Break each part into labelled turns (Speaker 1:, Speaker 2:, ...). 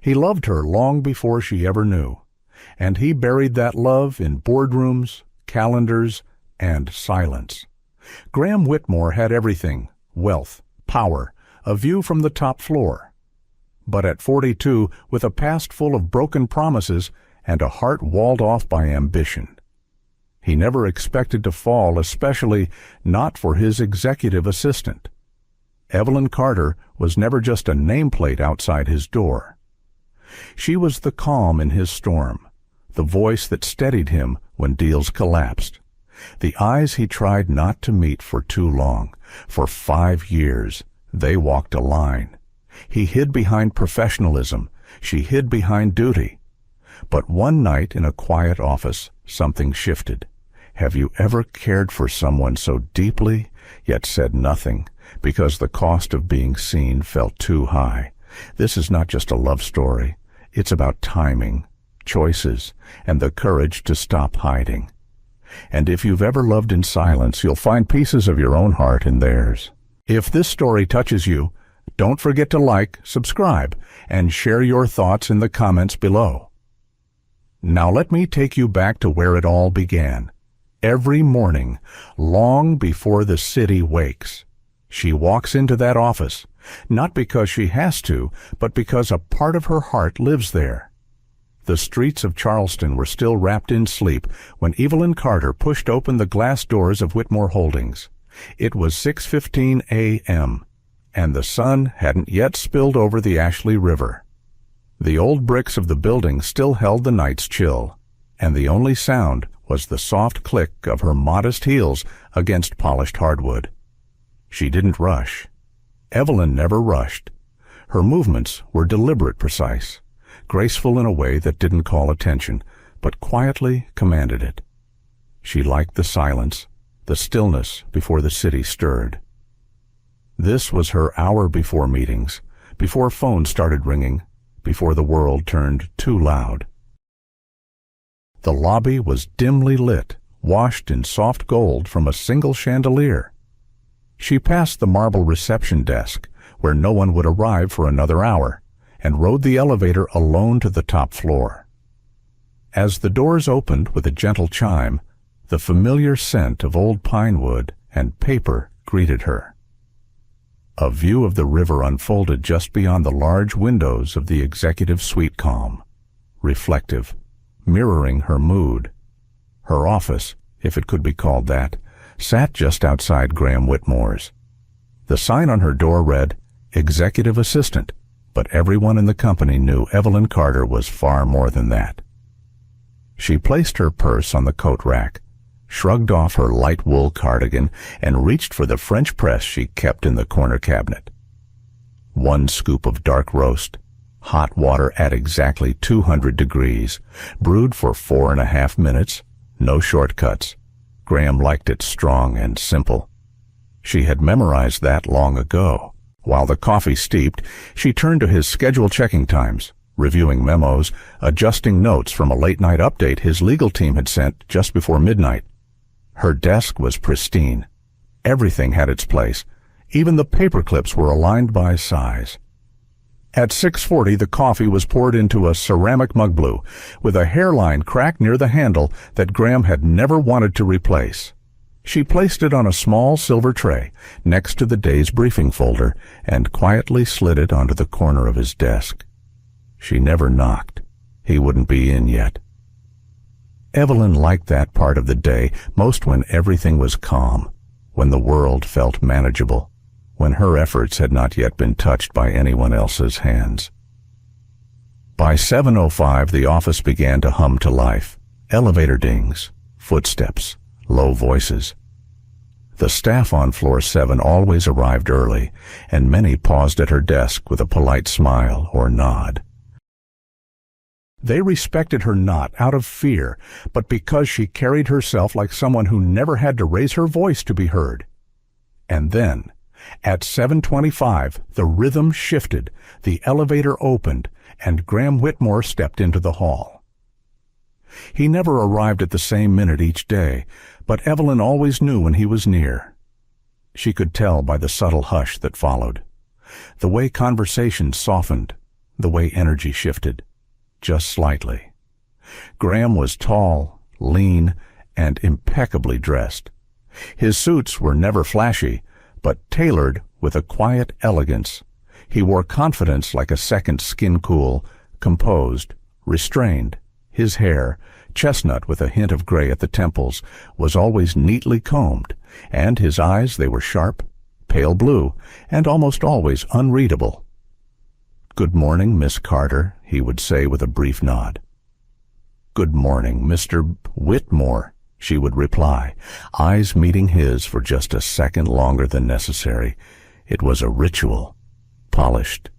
Speaker 1: He loved her long before she ever knew, and he buried that love in boardrooms, calendars, and silence. Graham Whitmore had everything: wealth, power, a view from the top floor. But at 42, with a past full of broken promises and a heart walled off by ambition, he never expected to fall, especially not for his executive assistant. Evelyn Carter was never just a nameplate outside his door. She was the calm in his storm, the voice that steadied him when deals collapsed, the eyes he tried not to meet for too long. For 5 years, they walked a line. He hid behind professionalism. She hid behind duty. But one night in a quiet office, something shifted. Have you ever cared for someone so deeply, yet said nothing, because the cost of being seen felt too high? This is not just a love story. It's about timing, choices, and the courage to stop hiding. And if you've ever loved in silence, you'll find pieces of your own heart in theirs. If this story touches you, don't forget to like, subscribe, and share your thoughts in the comments below. Now let me take you back to where it all began. Every morning, long before the city wakes, she walks into that office, not because she has to, but because a part of her heart lives there. The streets of Charleston were still wrapped in sleep when Evelyn Carter pushed open the glass doors of Whitmore Holdings. It was 6:15 a.m., and the sun hadn't yet spilled over the Ashley River. The old bricks of the building still held the night's chill, and the only sound was the soft click of her modest heels against polished hardwood. She didn't rush. Evelyn never rushed. Her movements were deliberate, precise, graceful in a way that didn't call attention, but quietly commanded it. She liked the silence, the stillness before the city stirred. This was her hour before meetings, before phones started ringing, before the world turned too loud. The lobby was dimly lit, washed in soft gold from a single chandelier. She passed the marble reception desk, where no one would arrive for another hour, and rode the elevator alone to the top floor. As the doors opened with a gentle chime, the familiar scent of old pine wood and paper greeted her. A view of the river unfolded just beyond the large windows of the executive suite, calm, reflective, mirroring her mood. Her office, if it could be called that, sat just outside Graham Whitmore's. The sign on her door read, "Executive Assistant," but everyone in the company knew Evelyn Carter was far more than that. She placed her purse on the coat rack, shrugged off her light wool cardigan, and reached for the French press she kept in the corner cabinet. 1 scoop of dark roast, hot water at exactly 200 degrees, brewed for 4.5 minutes, no shortcuts. Graham liked it strong and simple. She had memorized that long ago. While the coffee steeped, she turned to his schedule checking times, reviewing memos, adjusting notes from a late-night update his legal team had sent just before midnight. Her desk was pristine. Everything had its place. Even the paper clips were aligned by size. At 6:40, the coffee was poured into a ceramic mug blue, with a hairline cracked near the handle that Graham had never wanted to replace. She placed it on a small silver tray next to the day's briefing folder and quietly slid it onto the corner of his desk. She never knocked. He wouldn't be in yet. Evelyn liked that part of the day most, when everything was calm, when the world felt manageable, when her efforts had not yet been touched by anyone else's hands. By 7:05, the office began to hum to life. Elevator dings, footsteps, low voices. The staff on floor 7 always arrived early, and many paused at her desk with a polite smile or nod. They respected her not out of fear, but because she carried herself like someone who never had to raise her voice to be heard. And then, at 7:25, the rhythm shifted, the elevator opened, and Graham Whitmore stepped into the hall. He never arrived at the same minute each day, but Evelyn always knew when he was near. She could tell by the subtle hush that followed, the way conversation softened, the way energy shifted, just slightly. Graham was tall, lean, and impeccably dressed. His suits were never flashy, but tailored with a quiet elegance. He wore confidence like a second skin cool, composed, restrained. His hair, chestnut with a hint of gray at the temples, was always neatly combed, and his eyes, they were sharp, pale blue, and almost always unreadable. "Good morning, Miss Carter," he would say with a brief nod. "Good morning, Mr. Whitmore," she would reply, eyes meeting his for just a second longer than necessary. It was a ritual, polished,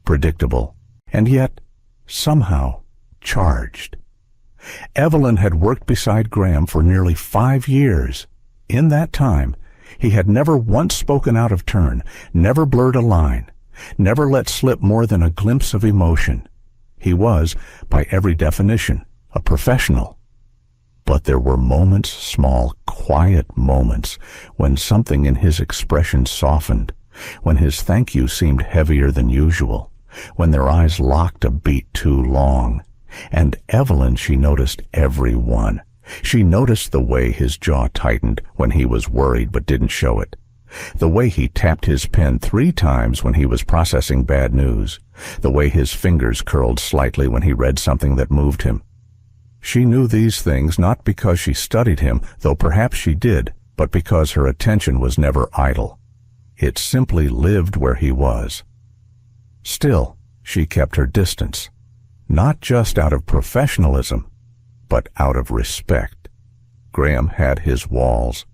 Speaker 1: predictable, and yet, somehow, charged. Evelyn had worked beside Graham for nearly 5 years. In that time, he had never once spoken out of turn, never blurred a line, never let slip more than a glimpse of emotion. He was, by every definition, a professional. But there were moments, small, quiet moments, when something in his expression softened, when his thank you seemed heavier than usual, when their eyes locked a beat too long. And Evelyn, she noticed every one. She noticed the way his jaw tightened when he was worried but didn't show it, the way he tapped his pen 3 times when he was processing bad news, the way his fingers curled slightly when he read something that moved him. She knew these things not because she studied him, though perhaps she did, but because her attention was never idle. It simply lived where he was. Still, she kept her distance, not just out of professionalism, but out of respect. Graham had his walls,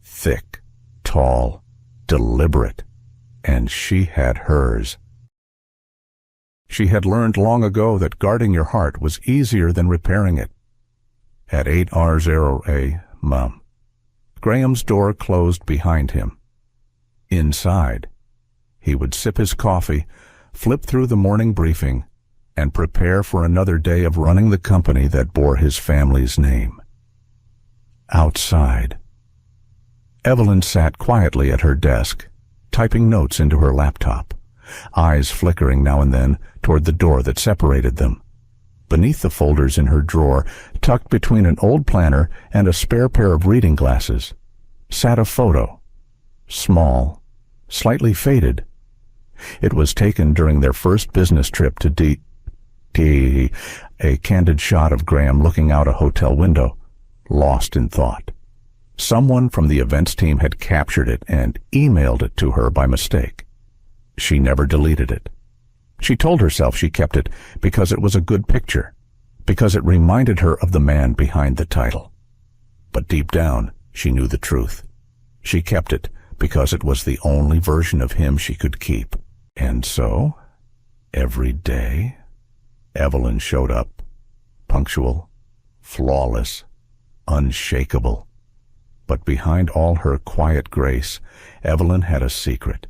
Speaker 1: thick, tall, deliberate, and she had hers. She had learned long ago that guarding your heart was easier than repairing it. At 8:00 a.m., Graham's door closed behind him. Inside, he would sip his coffee, flip through the morning briefing, and prepare for another day of running the company that bore his family's name. Outside, Evelyn sat quietly at her desk, typing notes into her laptop, eyes flickering now and then toward the door that separated them. Beneath the folders in her drawer, tucked between an old planner and a spare pair of reading glasses, sat a photo, small, slightly faded. It was taken during their first business trip to a candid shot of Graham looking out a hotel window, lost in thought. Someone from the events team had captured it and emailed it to her by mistake. She never deleted it. She told herself she kept it because it was a good picture, because it reminded her of the man behind the title. But deep down, she knew the truth. She kept it because it was the only version of him she could keep. And so, every day, Evelyn showed up, punctual, flawless, unshakable. But behind all her quiet grace, Evelyn had a secret.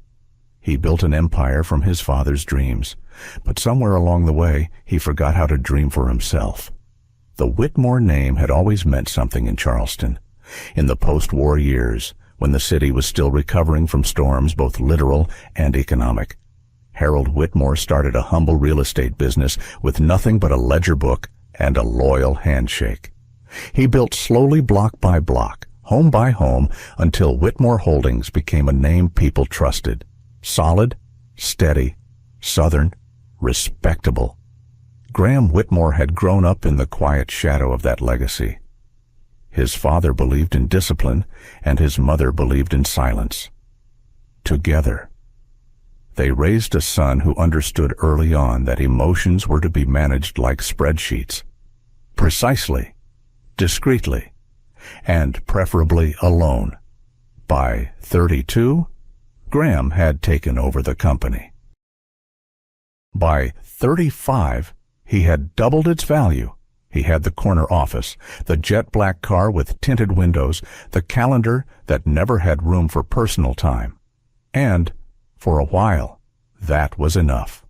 Speaker 1: He built an empire from his father's dreams, but somewhere along the way, he forgot how to dream for himself. The Whitmore name had always meant something in Charleston. In the post-war years, when the city was still recovering from storms, both literal and economic, Harold Whitmore started a humble real estate business with nothing but a ledger book and a loyal handshake. He built slowly block by block, home by home, until Whitmore Holdings became a name people trusted. Solid, steady, Southern, respectable. Graham Whitmore had grown up in the quiet shadow of that legacy. His father believed in discipline, and his mother believed in silence. Together, they raised a son who understood early on that emotions were to be managed like spreadsheets, precisely, discreetly, and preferably alone. By 32, Graham had taken over the company. By 35, he had doubled its value. He had the corner office, the jet black car with tinted windows, the calendar that never had room for personal time. And, for a while, that was enough.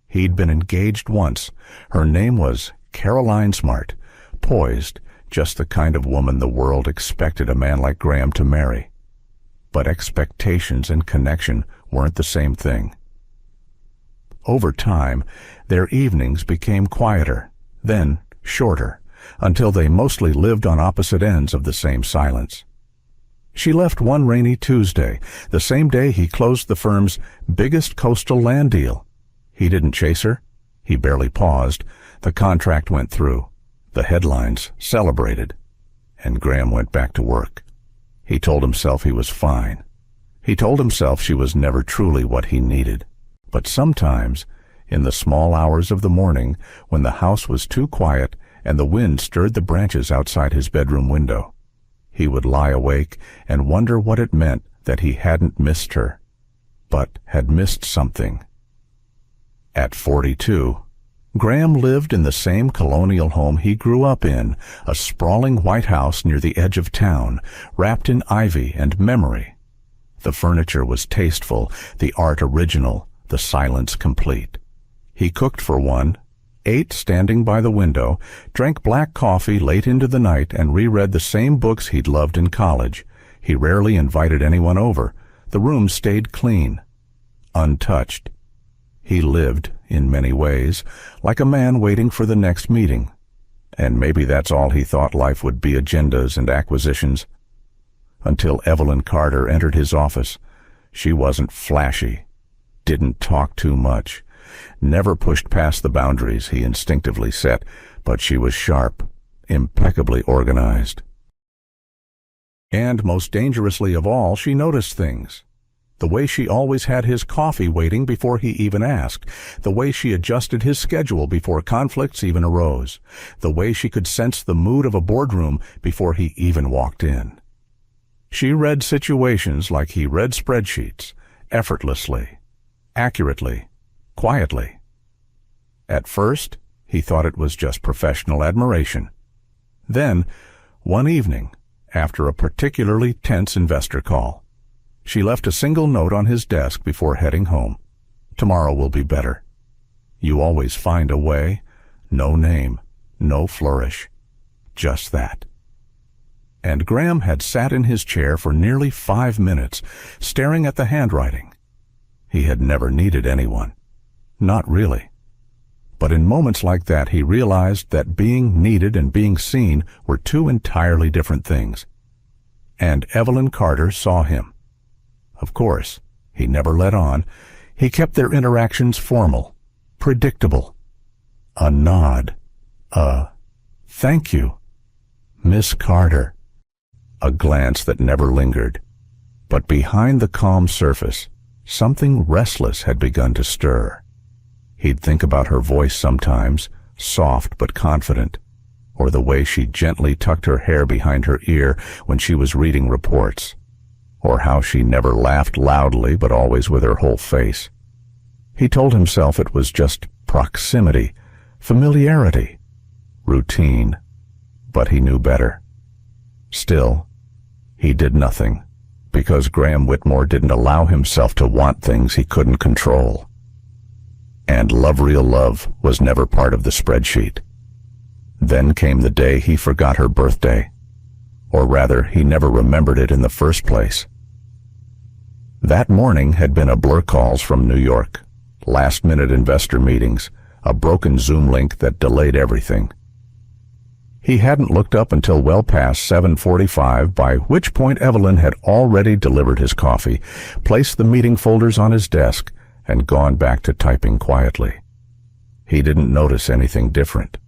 Speaker 1: He'd been engaged once. Her name was Caroline Smart, poised, just the kind of woman the world expected a man like Graham to marry. But expectations and connection weren't the same thing. Over time, their evenings became quieter, then shorter, until they mostly lived on opposite ends of the same silence. She left one rainy Tuesday, the same day he closed the firm's biggest coastal land deal. He didn't chase her. He barely paused. The contract went through. The headlines celebrated. And Graham went back to work. He told himself he was fine. He told himself she was never truly what he needed. But sometimes, in the small hours of the morning, when the house was too quiet and the wind stirred the branches outside his bedroom window, he would lie awake and wonder what it meant that he hadn't missed her, but had missed something. At 42, Graham lived in the same colonial home he grew up in, a sprawling white house near the edge of town, wrapped in ivy and memory. The furniture was tasteful, the art original, the silence complete. He cooked for one, ate standing by the window, drank black coffee late into the night, and reread the same books he'd loved in college. He rarely invited anyone over. The room stayed clean, untouched. He lived, in many ways, like a man waiting for the next meeting. And maybe that's all he thought life would be, agendas and acquisitions. Until Evelyn Carter entered his office. She wasn't flashy, didn't talk too much, never pushed past the boundaries he instinctively set, but she was sharp, impeccably organized. And most dangerously of all, she noticed things. The way she always had his coffee waiting before he even asked, the way she adjusted his schedule before conflicts even arose, the way she could sense the mood of a boardroom before he even walked in. She read situations like he read spreadsheets, effortlessly, accurately, quietly. At first, he thought it was just professional admiration. Then, one evening, after a particularly tense investor call, she left a single note on his desk before heading home. Tomorrow will be better. You always find a way. No name, no flourish. Just that. And Graham had sat in his chair for nearly 5 minutes, staring at the handwriting. He had never needed anyone. Not really. But in moments like that, he realized that being needed and being seen were two entirely different things. And Evelyn Carter saw him. Of course, he never let on. He kept their interactions formal, predictable. A nod. A thank you, Miss Carter. A glance that never lingered. But behind the calm surface, something restless had begun to stir. He'd think about her voice sometimes, soft but confident, or the way she gently tucked her hair behind her ear when she was reading reports, or how she never laughed loudly but always with her whole face. He told himself it was just proximity, familiarity, routine, but he knew better. Still, he did nothing, because Graham Whitmore didn't allow himself to want things he couldn't control. And real love was never part of the spreadsheet. Then came the day he forgot her birthday. Or rather, he never remembered it in the first place. That morning had been a blur calls from New York, last-minute investor meetings, a broken Zoom link that delayed everything. He hadn't looked up until well past 7:45, by which point Evelyn had already delivered his coffee, placed the meeting folders on his desk, and gone back to typing quietly. He didn't notice anything different.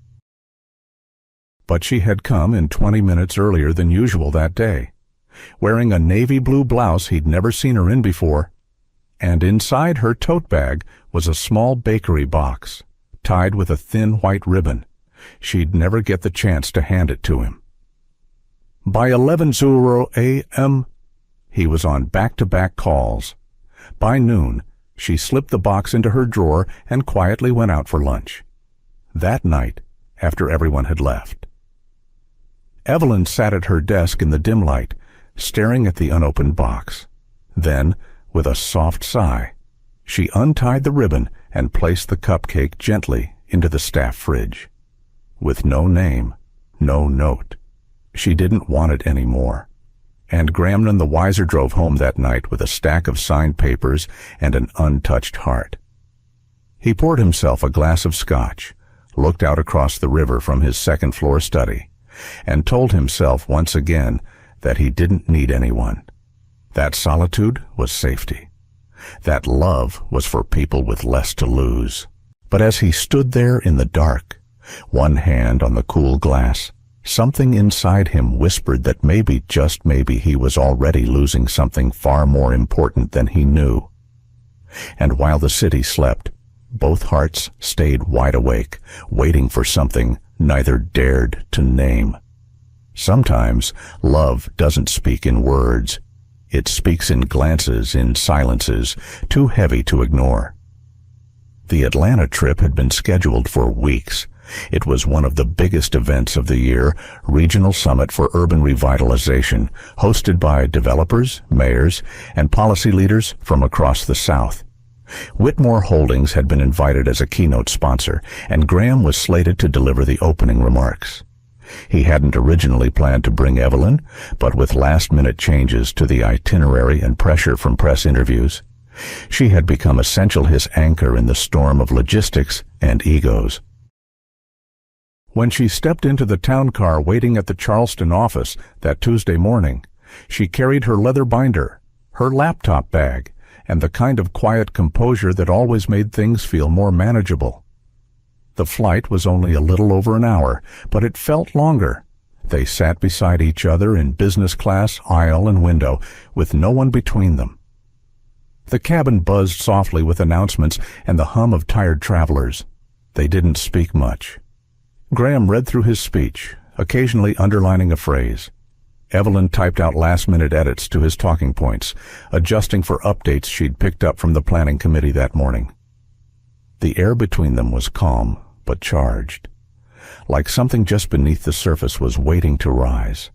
Speaker 1: But she had come in 20 minutes earlier than usual that day, wearing a navy blue blouse he'd never seen her in before, and inside her tote bag was a small bakery box, tied with a thin white ribbon. She'd never get the chance to hand it to him. By 11:00 a.m., he was on back-to-back calls. By noon, she slipped the box into her drawer and quietly went out for lunch. That night, after everyone had left. Evelyn sat at her desk in the dim light, staring at the unopened box. Then, with a soft sigh, she untied the ribbon and placed the cupcake gently into the staff fridge. With no name, no note. She didn't want it anymore. And Graham none the wiser drove home that night with a stack of signed papers and an untouched heart. He poured himself a glass of scotch, looked out across the river from his second-floor study, and told himself once again that he didn't need anyone. That solitude was safety. That love was for people with less to lose. But as he stood there in the dark, one hand on the cool glass, something inside him whispered that maybe, just maybe, he was already losing something far more important than he knew. And while the city slept, both hearts stayed wide awake, waiting for something neither dared to name. Sometimes love doesn't speak in words. It speaks in glances, in silences, too heavy to ignore. The Atlanta trip had been scheduled for weeks. It was one of the biggest events of the year, Regional Summit for Urban Revitalization, hosted by developers, mayors, and policy leaders from across the South. Whitmore Holdings had been invited as a keynote sponsor, and Graham was slated to deliver the opening remarks. He hadn't originally planned to bring Evelyn, but with last-minute changes to the itinerary and pressure from press interviews, she had become essential, his anchor in the storm of logistics and egos. When she stepped into the town car waiting at the Charleston office that Tuesday morning, she carried her leather binder, her laptop bag, and the kind of quiet composure that always made things feel more manageable. The flight was only a little over an hour, but it felt longer. They sat beside each other in business class, aisle and window, with no one between them. The cabin buzzed softly with announcements and the hum of tired travelers. They didn't speak much. Graham read through his speech, occasionally underlining a phrase. Evelyn typed out last-minute edits to his talking points, adjusting for updates she'd picked up from the planning committee that morning. The air between them was calm, but charged, like something just beneath the surface was waiting to rise.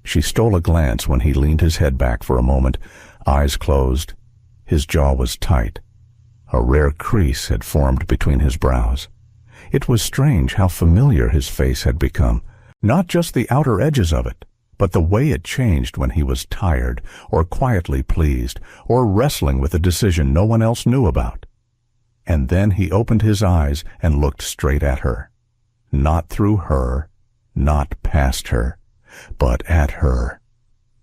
Speaker 1: She stole a glance when he leaned his head back for a moment, eyes closed. His jaw was tight. A rare crease had formed between his brows. It was strange how familiar his face had become, not just the outer edges of it, but the way it changed when he was tired, or quietly pleased, or wrestling with a decision no one else knew about. And then he opened his eyes and looked straight at her. Not through her, not past her, but at her.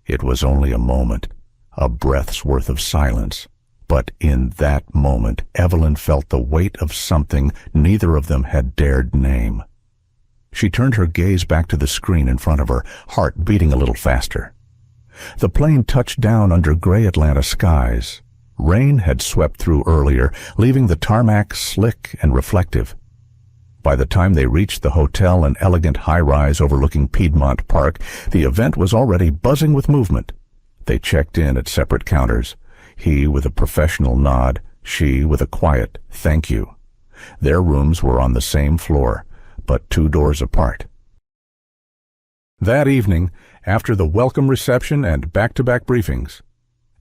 Speaker 1: It was only a moment, a breath's worth of silence. But in that moment, Evelyn felt the weight of something neither of them had dared name. She turned her gaze back to the screen in front of her, heart beating a little faster. The plane touched down under gray Atlanta skies. Rain had swept through earlier, leaving the tarmac slick and reflective. By the time they reached the hotel, an elegant high-rise overlooking Piedmont Park, the event was already buzzing with movement. They checked in at separate counters, he with a professional nod, she with a quiet thank you. Their rooms were on the same floor, but 2 doors apart. That evening, after the welcome reception and back-to-back briefings,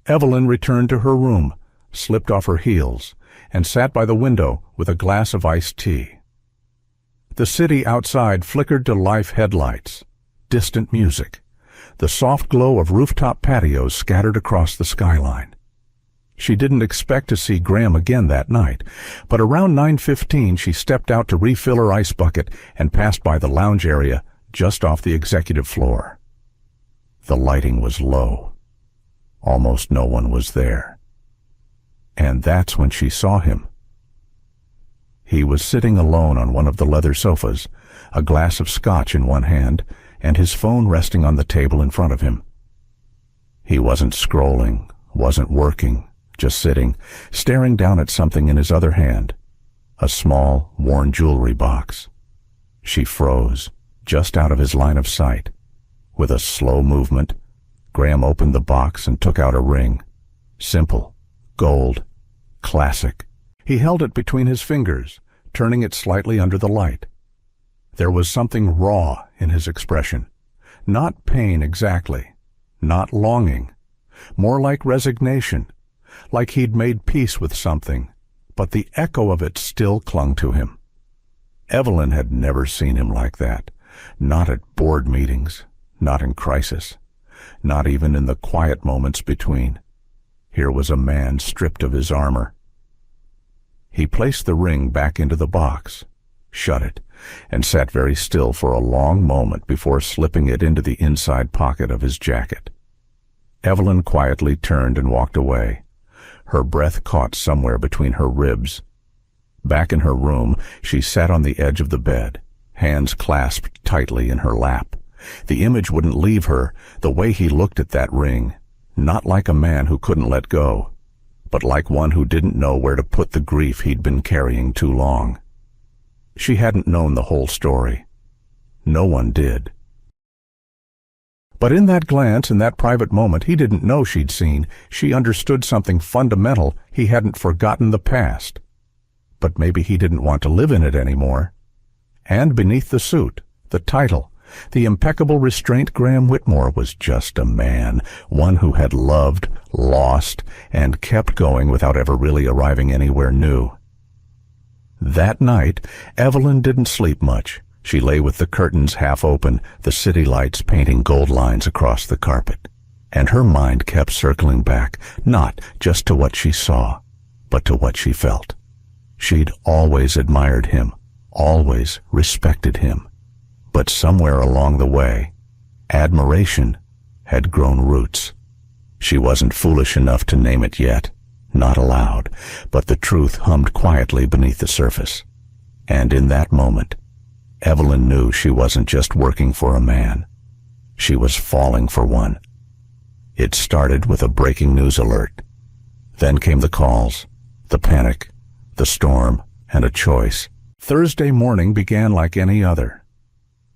Speaker 1: Evelyn returned to her room, slipped off her heels, and sat by the window with a glass of iced tea. The city outside flickered to life headlights, distant music, the soft glow of rooftop patios scattered across the skyline. She didn't expect to see Graham again that night, but around 9:15 she stepped out to refill her ice bucket and passed by the lounge area just off the executive floor. The lighting was low. Almost no one was there. And that's when she saw him. He was sitting alone on one of the leather sofas, a glass of scotch in one hand, and his phone resting on the table in front of him. He wasn't scrolling, wasn't working, just sitting, staring down at something in his other hand, a small, worn jewelry box. She froze, just out of his line of sight. With a slow movement, Graham opened the box and took out a ring. Simple, gold, classic. He held it between his fingers, turning it slightly under the light. There was something raw in his expression. Not pain exactly, not longing, more like resignation, like he'd made peace with something, but the echo of it still clung to him. Evelyn had never seen him like that, not at board meetings, not in crisis, not even in the quiet moments between. Here was a man stripped of his armor. He placed the ring back into the box, shut it, and sat very still for a long moment before slipping it into the inside pocket of his jacket. Evelyn quietly turned and walked away. Her breath caught somewhere between her ribs. Back in her room, she sat on the edge of the bed, hands clasped tightly in her lap. The image wouldn't leave her, the way he looked at that ring, not like a man who couldn't let go, but like one who didn't know where to put the grief he'd been carrying too long. She hadn't known the whole story. No one did. But in that glance, in that private moment, he didn't know she'd seen. She understood something fundamental. He hadn't forgotten the past. But maybe he didn't want to live in it anymore. And beneath the suit, the title, the impeccable restraint, Graham Whitmore was just a man, one who had loved, lost, and kept going without ever really arriving anywhere new. That night, Evelyn didn't sleep much. She lay with the curtains half open, the city lights painting gold lines across the carpet. And her mind kept circling back, not just to what she saw, but to what she felt. She'd always admired him, always respected him. But somewhere along the way, admiration had grown roots. She wasn't foolish enough to name it yet, not aloud, but the truth hummed quietly beneath the surface. And in that moment, Evelyn knew she wasn't just working for a man. She was falling for one. It started with a breaking news alert. Then came the calls, the panic, the storm, and a choice. Thursday morning began like any other.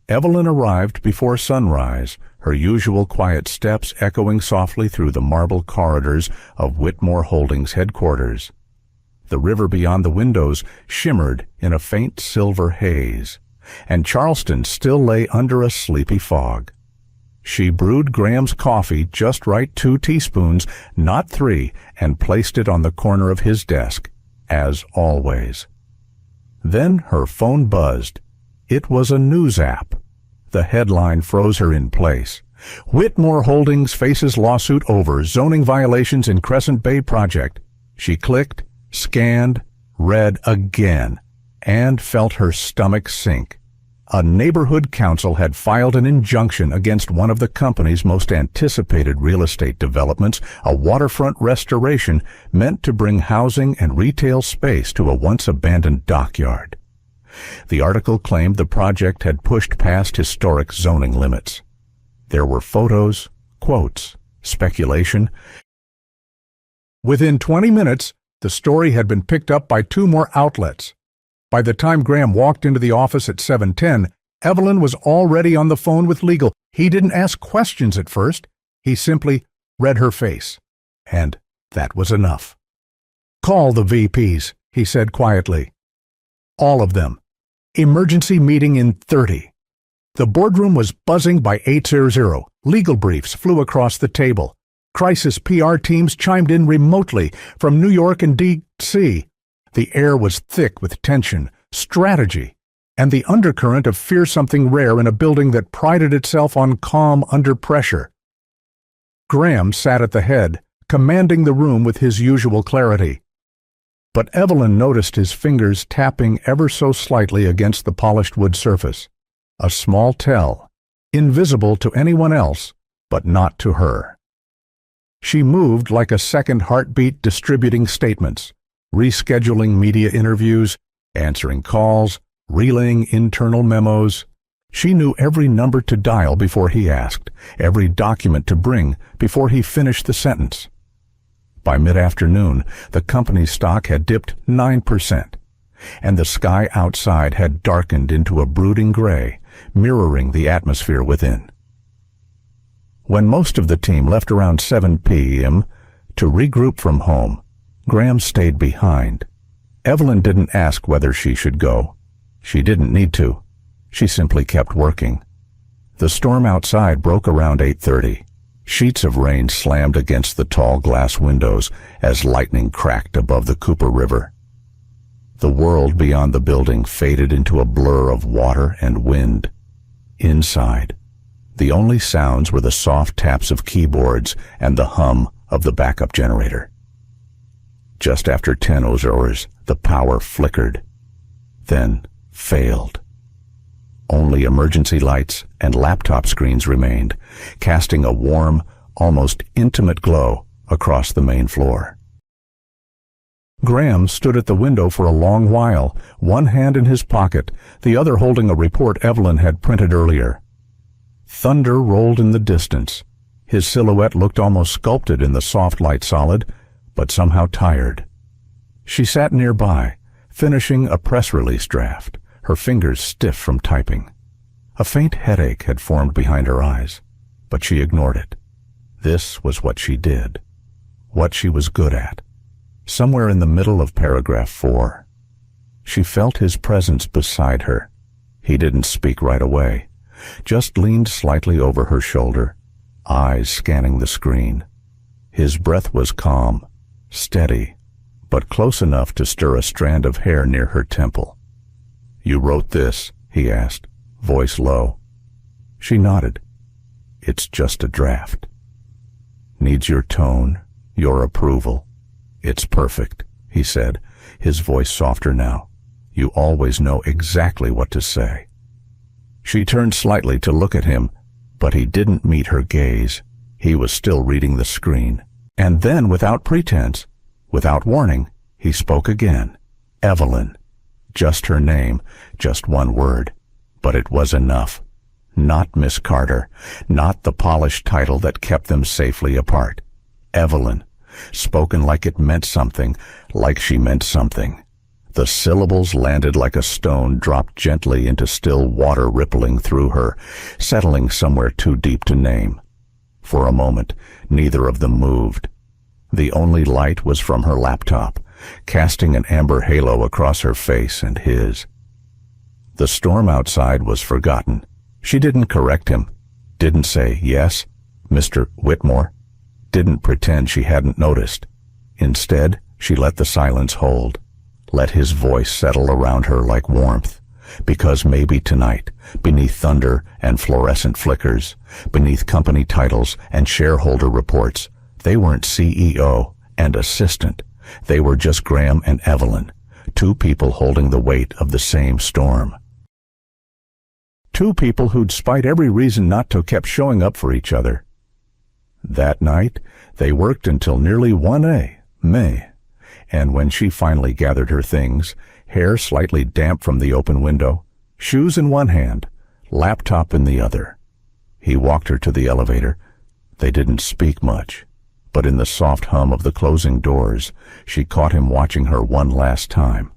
Speaker 1: Evelyn arrived before sunrise, her usual quiet steps echoing softly through the marble corridors of Whitmore Holdings headquarters. The river beyond the windows shimmered in a faint silver haze, and Charleston still lay under a sleepy fog. She brewed Graham's coffee just right, 2 teaspoons, not 3, and placed it on the corner of his desk, as always. Then her phone buzzed. It was a news app. The headline froze her in place. Whitmore Holdings faces lawsuit over zoning violations in Crescent Bay project. She clicked, scanned, read again, and felt her stomach sink. A neighborhood council had filed an injunction against one of the company's most anticipated real estate developments, a waterfront restoration meant to bring housing and retail space to a once-abandoned dockyard. The article claimed the project had pushed past historic zoning limits. There were photos, quotes, speculation. Within 20 minutes, the story had been picked up by 2 more outlets. By the time Graham walked into the office at 7:10, Evelyn was already on the phone with legal. He didn't ask questions at first. He simply read her face. And that was enough. "Call the VPs," he said quietly. "All of them. Emergency meeting in 30. The boardroom was buzzing by 8:00. Legal briefs flew across the table. Crisis PR teams chimed in remotely from New York and D.C. The air was thick with tension, strategy, and the undercurrent of fear something rare in a building that prided itself on calm under pressure. Graham sat at the head, commanding the room with his usual clarity. But Evelyn noticed his fingers tapping ever so slightly against the polished wood surface. A small tell, invisible to anyone else, but not to her. She moved like a second heartbeat, distributing statements, rescheduling media interviews, answering calls, relaying internal memos. She knew every number to dial before he asked, every document to bring before he finished the sentence. By mid-afternoon, the company's stock had dipped 9%, and the sky outside had darkened into a brooding gray, mirroring the atmosphere within. When most of the team left around 7 p.m. to regroup from home, Graham stayed behind. Evelyn didn't ask whether she should go. She didn't need to. She simply kept working. The storm outside broke around 8:30. Sheets of rain slammed against the tall glass windows as lightning cracked above the Cooper River. The world beyond the building faded into a blur of water and wind. Inside, the only sounds were the soft taps of keyboards and the hum of the backup generator. Just after 10 hours, The power flickered, then failed. Only emergency lights and laptop screens remained, casting a warm, almost intimate glow across the main floor. Graham stood at the window for a long while, one hand in his pocket, the other holding a report Evelyn had printed earlier. Thunder rolled in the distance. His silhouette looked almost sculpted in the soft light solid, but somehow tired. She sat nearby, finishing a press release draft, her fingers stiff from typing. A faint headache had formed behind her eyes, but she ignored it. This was what she did, what she was good at. Somewhere in the middle of paragraph 4. She felt his presence beside her. He didn't speak right away, just leaned slightly over her shoulder, eyes scanning the screen. His breath was calm, steady, but close enough to stir a strand of hair near her temple. "You wrote this?" he asked, voice low. She nodded. "It's just a draft. Needs your tone, your approval." "It's perfect," he said, his voice softer now. "You always know exactly what to say." She turned slightly to look at him, but he didn't meet her gaze. He was still reading the screen. And then, without pretense, without warning, he spoke again. Evelyn. Just her name, just one word. But it was enough. Not Miss Carter, not the polished title that kept them safely apart. Evelyn. Spoken like it meant something, like she meant something. The syllables landed like a stone dropped gently into still water rippling through her, settling somewhere too deep to name. For a moment, neither of them moved. The only light was from her laptop, casting an amber halo across her face and his. The storm outside was forgotten. She didn't correct him, didn't say, "Yes, Mr. Whitmore," didn't pretend she hadn't noticed. Instead, she let the silence hold, let his voice settle around her like warmth, because maybe tonight, beneath thunder and fluorescent flickers, beneath company titles and shareholder reports, they weren't CEO and assistant. They were just Graham and Evelyn, two people holding the weight of the same storm. Two people who'd, despite every reason not to, kept showing up for each other. That night, they worked until nearly 1 May, and when she finally gathered her things, hair slightly damp from the open window, shoes in one hand, laptop in the other, he walked her to the elevator. They didn't speak much, but in the soft hum of the closing doors, she caught him watching her one last time.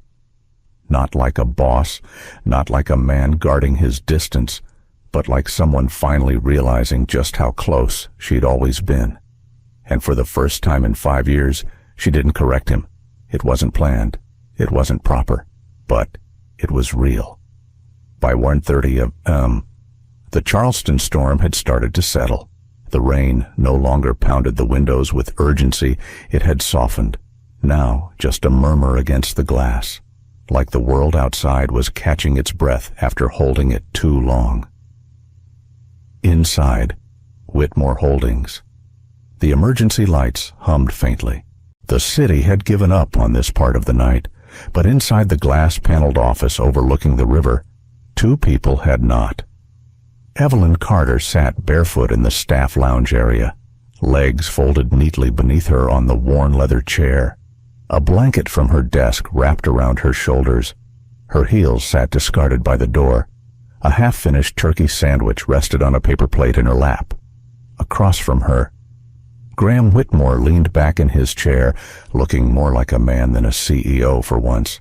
Speaker 1: Not like a boss, not like a man guarding his distance, but like someone finally realizing just how close she'd always been. And for the first time in 5 years, she didn't correct him. It wasn't planned. It wasn't proper. But it was real. By 1:30 the Charleston storm had started to settle. The rain no longer pounded the windows with urgency. It had softened. Now just a murmur against the glass, like the world outside was catching its breath after holding it too long. Inside, Whitmore Holdings. The emergency lights hummed faintly. The city had given up on this part of the night, but inside the glass-paneled office overlooking the river, two people had not. Evelyn Carter sat barefoot in the staff lounge area, legs folded neatly beneath her on the worn leather chair, a blanket from her desk wrapped around her shoulders. Her heels sat discarded by the door. A half-finished turkey sandwich rested on a paper plate in her lap. Across from her, Graham Whitmore leaned back in his chair, looking more like a man than a CEO for once.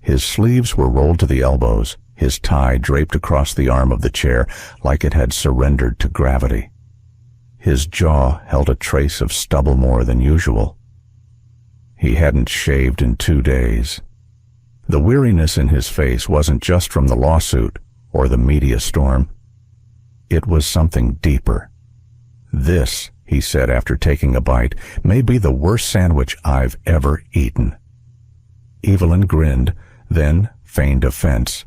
Speaker 1: His sleeves were rolled to the elbows, his tie draped across the arm of the chair like it had surrendered to gravity. His jaw held a trace of stubble more than usual. He hadn't shaved in 2 days. The weariness in his face wasn't just from the lawsuit or the media storm. It was something deeper. "This," he said after taking a bite, "may be the worst sandwich I've ever eaten." Evelyn grinned, then feigned offense.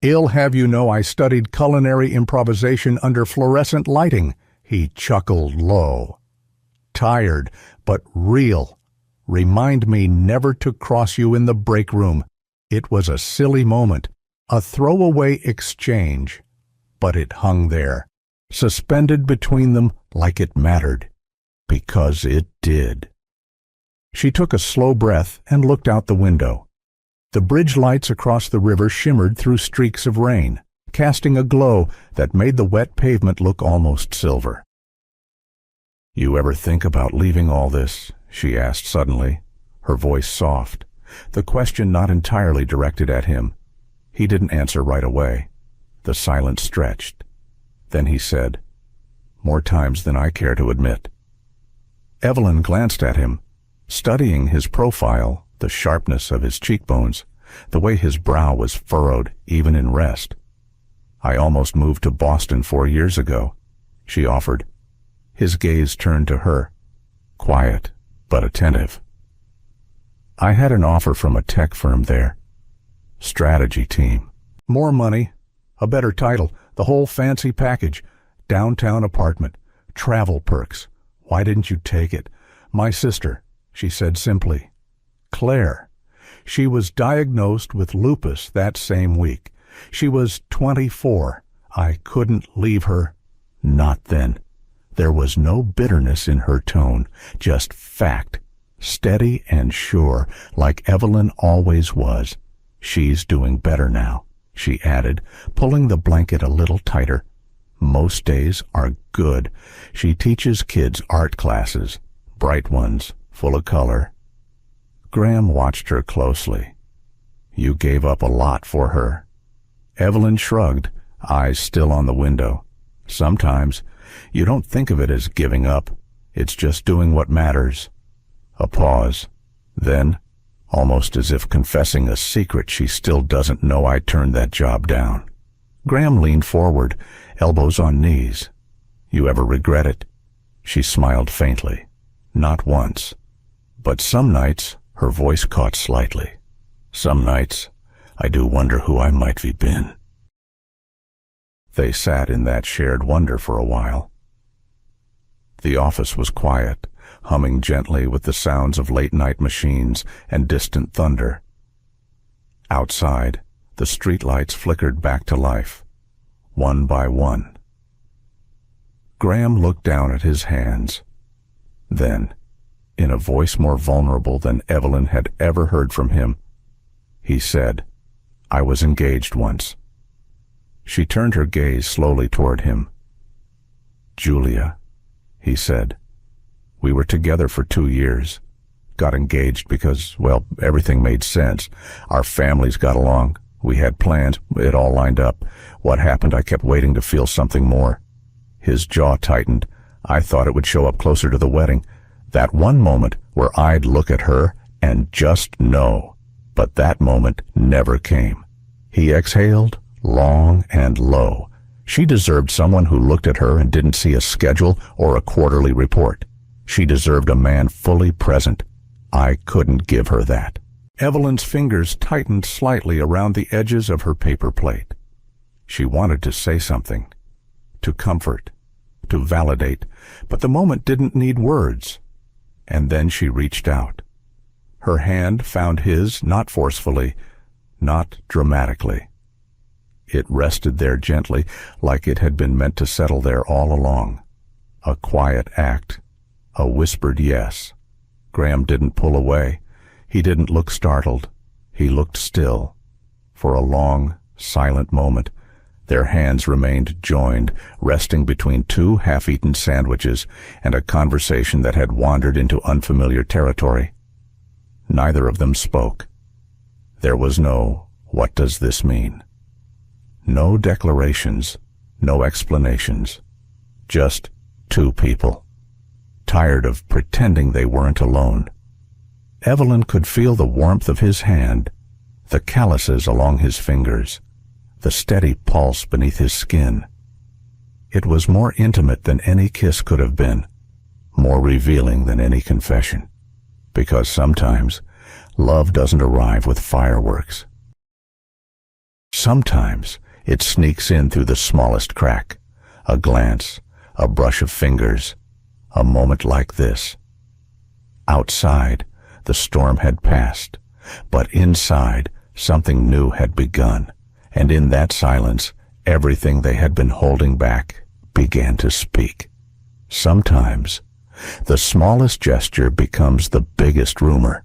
Speaker 1: "I'll have you know I studied culinary improvisation under fluorescent lighting," he chuckled low. "Tired, but real. Remind me never to cross you in the break room. It was a silly moment, a throwaway exchange, but it hung there, suspended between them like it mattered, because it did. She took a slow breath and looked out the window. The bridge lights across the river shimmered through streaks of rain, casting a glow that made the wet pavement look almost silver. "You ever think about leaving all this?" she asked suddenly, her voice soft, the question not entirely directed at him. He didn't answer right away. The silence stretched. Then he said, "More times than I care to admit." Evelyn glanced at him, studying his profile, the sharpness of his cheekbones, the way his brow was furrowed even in rest. "I almost moved to Boston 4 years ago," she offered. His gaze turned to her, quiet but attentive. "I had an offer from a tech firm there. Strategy team. More money, a better title, the whole fancy package, downtown apartment, travel perks. Why didn't you take it?" "My sister," she said simply. "Claire. She was diagnosed with lupus that same week. She was 24. I couldn't leave her. Not then." There was no bitterness in her tone, just fact, steady and sure, like Evelyn always was. "She's doing better now," she added, pulling the blanket a little tighter. "Most days are good. She teaches kids art classes, bright ones, full of color." Graham watched her closely. "You gave up a lot for her." Evelyn shrugged, eyes still on the window. "Sometimes. You don't think of it as giving up. It's just doing what matters." A pause. Then, almost as if confessing a secret she still doesn't know, "I turned that job down." Graham leaned forward, elbows on knees. "You ever regret it?" She smiled faintly. "Not once. But some nights," her voice caught slightly, "some nights I do wonder who I might have been." They sat in that shared wonder for a while. The office was quiet, humming gently with the sounds of late-night machines and distant thunder. Outside, the streetlights flickered back to life, one by one. Graham looked down at his hands. Then, in a voice more vulnerable than Evelyn had ever heard from him, he said, "I was engaged once." She turned her gaze slowly toward him. "Julia," he said. "We were together for 2 years. Got engaged because, well, everything made sense. Our families got along. We had plans. It all lined up. What happened, I kept waiting to feel something more." His jaw tightened. "I thought it would show up closer to the wedding. That one moment where I'd look at her and just know. But that moment never came." He exhaled, long and low. She deserved someone who looked at her and didn't see a schedule or a quarterly report. She deserved a man fully present. I couldn't give her that. Evelyn's fingers tightened slightly around the edges of her paper plate. She wanted to say something, to comfort, to validate, but the moment didn't need words. And then she reached out. Her hand found his, not forcefully, not dramatically. It rested there gently, like it had been meant to settle there all along. A quiet act, a whispered yes. Graham didn't pull away. He didn't look startled. He looked still. For a long, silent moment, their hands remained joined, resting between 2 half-eaten sandwiches and a conversation that had wandered into unfamiliar territory. Neither of them spoke. There was no, "What does this mean?" No declarations, no explanations. Just 2 people, tired of pretending they weren't alone. Evelyn could feel the warmth of his hand, the calluses along his fingers, the steady pulse beneath his skin. It was more intimate than any kiss could have been, more revealing than any confession. Because sometimes, love doesn't arrive with fireworks. Sometimes, it sneaks in through the smallest crack, a glance, a brush of fingers, a moment like this. Outside, The storm had passed, but inside, something new had begun, and in that silence, everything they had been holding back began to speak. Sometimes, the smallest gesture becomes the biggest rumor.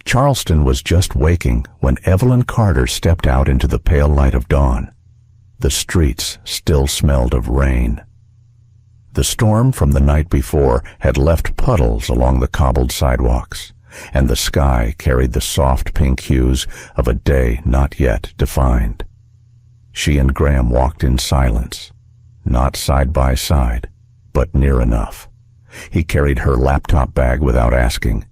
Speaker 1: Charleston was just waking when Evelyn Carter stepped out into the pale light of dawn. The streets still smelled of rain. The storm from the night before had left puddles along the cobbled sidewalks, and the sky carried the soft pink hues of a day not yet defined. She and Graham walked in silence, not side by side, but near enough. He carried her laptop bag without asking.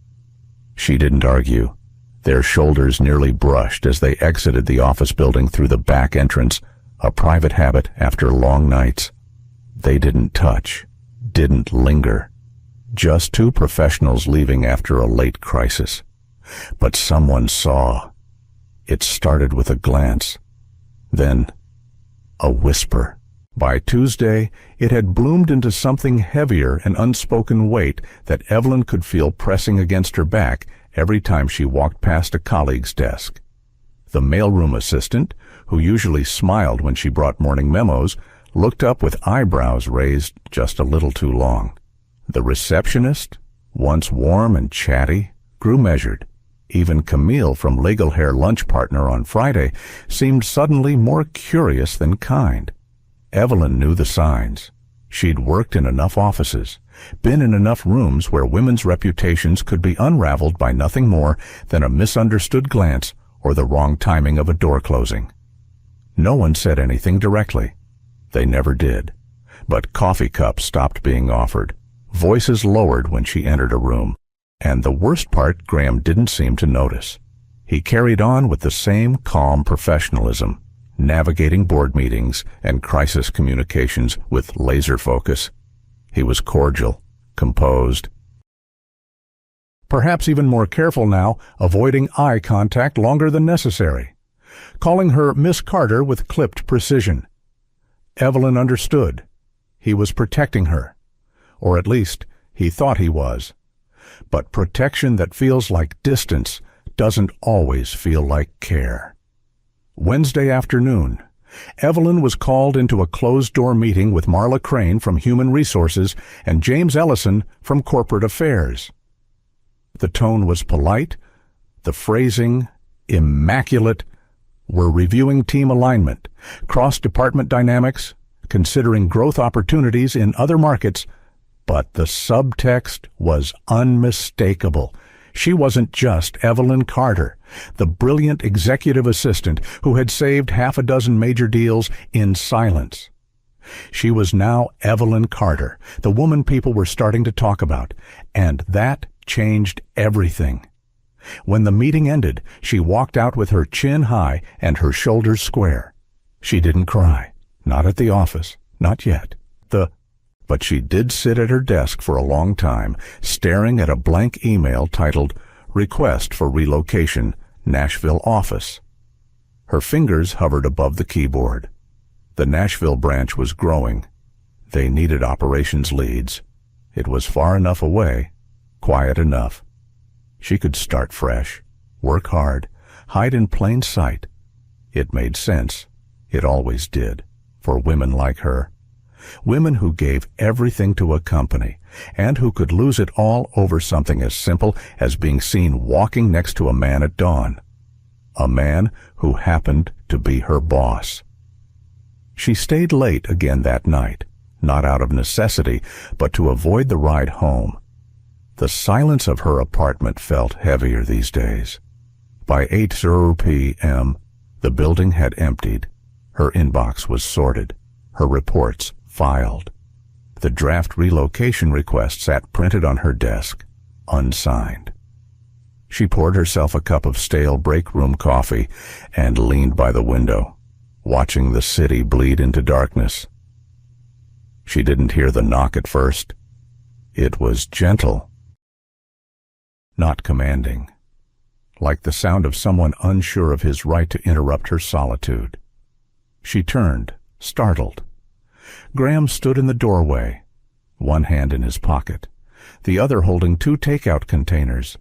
Speaker 1: She didn't argue. Their shoulders nearly brushed as they exited the office building through the back entrance, a private habit after long nights. They didn't touch, didn't linger. Just two professionals leaving after a late crisis. But someone saw. It started with a glance, then a whisper. By Tuesday, it had bloomed into something heavier, an unspoken weight that Evelyn could feel pressing against her back every time she walked past a colleague's desk. The mailroom assistant, who usually smiled when she brought morning memos, looked up with eyebrows raised just a little too long. The receptionist, once warm and chatty, grew measured. Even Camille from Legal Hair lunch partner on Friday seemed suddenly more curious than kind. Evelyn knew the signs. She'd worked in enough offices, been in enough rooms where women's reputations could be unraveled by nothing more than a misunderstood glance or the wrong timing of a door closing. No one said anything directly. They never did. But coffee cups stopped being offered. Voices lowered when she entered a room. And the worst part Graham didn't seem to notice. He carried on with the same calm professionalism, navigating board meetings and crisis communications with laser focus. He was cordial, composed. Perhaps even more careful now, avoiding eye contact longer than necessary. Calling her Miss Carter with clipped precision. Evelyn understood. He was protecting her. Or at least, he thought he was. But protection that feels like distance doesn't always feel like care. Wednesday afternoon, Evelyn was called into a closed-door meeting with Marla Crane from Human Resources and James Ellison from Corporate Affairs. The tone was polite, the phrasing immaculate. We're reviewing team alignment, cross-department dynamics, considering growth opportunities in other markets, but the subtext was unmistakable. She wasn't just Evelyn Carter, the brilliant executive assistant who had saved half a dozen major deals in silence. She was now Evelyn Carter, the woman people were starting to talk about, and that changed everything. When the meeting ended, she walked out with her chin high and her shoulders square. She didn't cry, not at the office, not yet. But she did sit at her desk for a long time, staring at a blank email titled, Request for Relocation, Nashville Office. Her fingers hovered above the keyboard. The Nashville branch was growing. They needed operations leads. It was far enough away, quiet enough. She could start fresh, work hard, hide in plain sight. It made sense. It always did, for women like her. Women who gave everything to a company, and who could lose it all over something as simple as being seen walking next to a man at dawn. A man who happened to be her boss. She stayed late again that night, not out of necessity, but to avoid the ride home. The silence of her apartment felt heavier these days. By 8:00 p.m., the building had emptied. Her inbox was sorted, her reports filed. The draft relocation request sat printed on her desk, unsigned. She poured herself a cup of stale break room coffee and leaned by the window, watching the city bleed into darkness. She didn't hear the knock at first. It was gentle, not commanding, like the sound of someone unsure of his right to interrupt her solitude. She turned, startled. Graham stood in the doorway, one hand in his pocket, the other holding 2 takeout containers,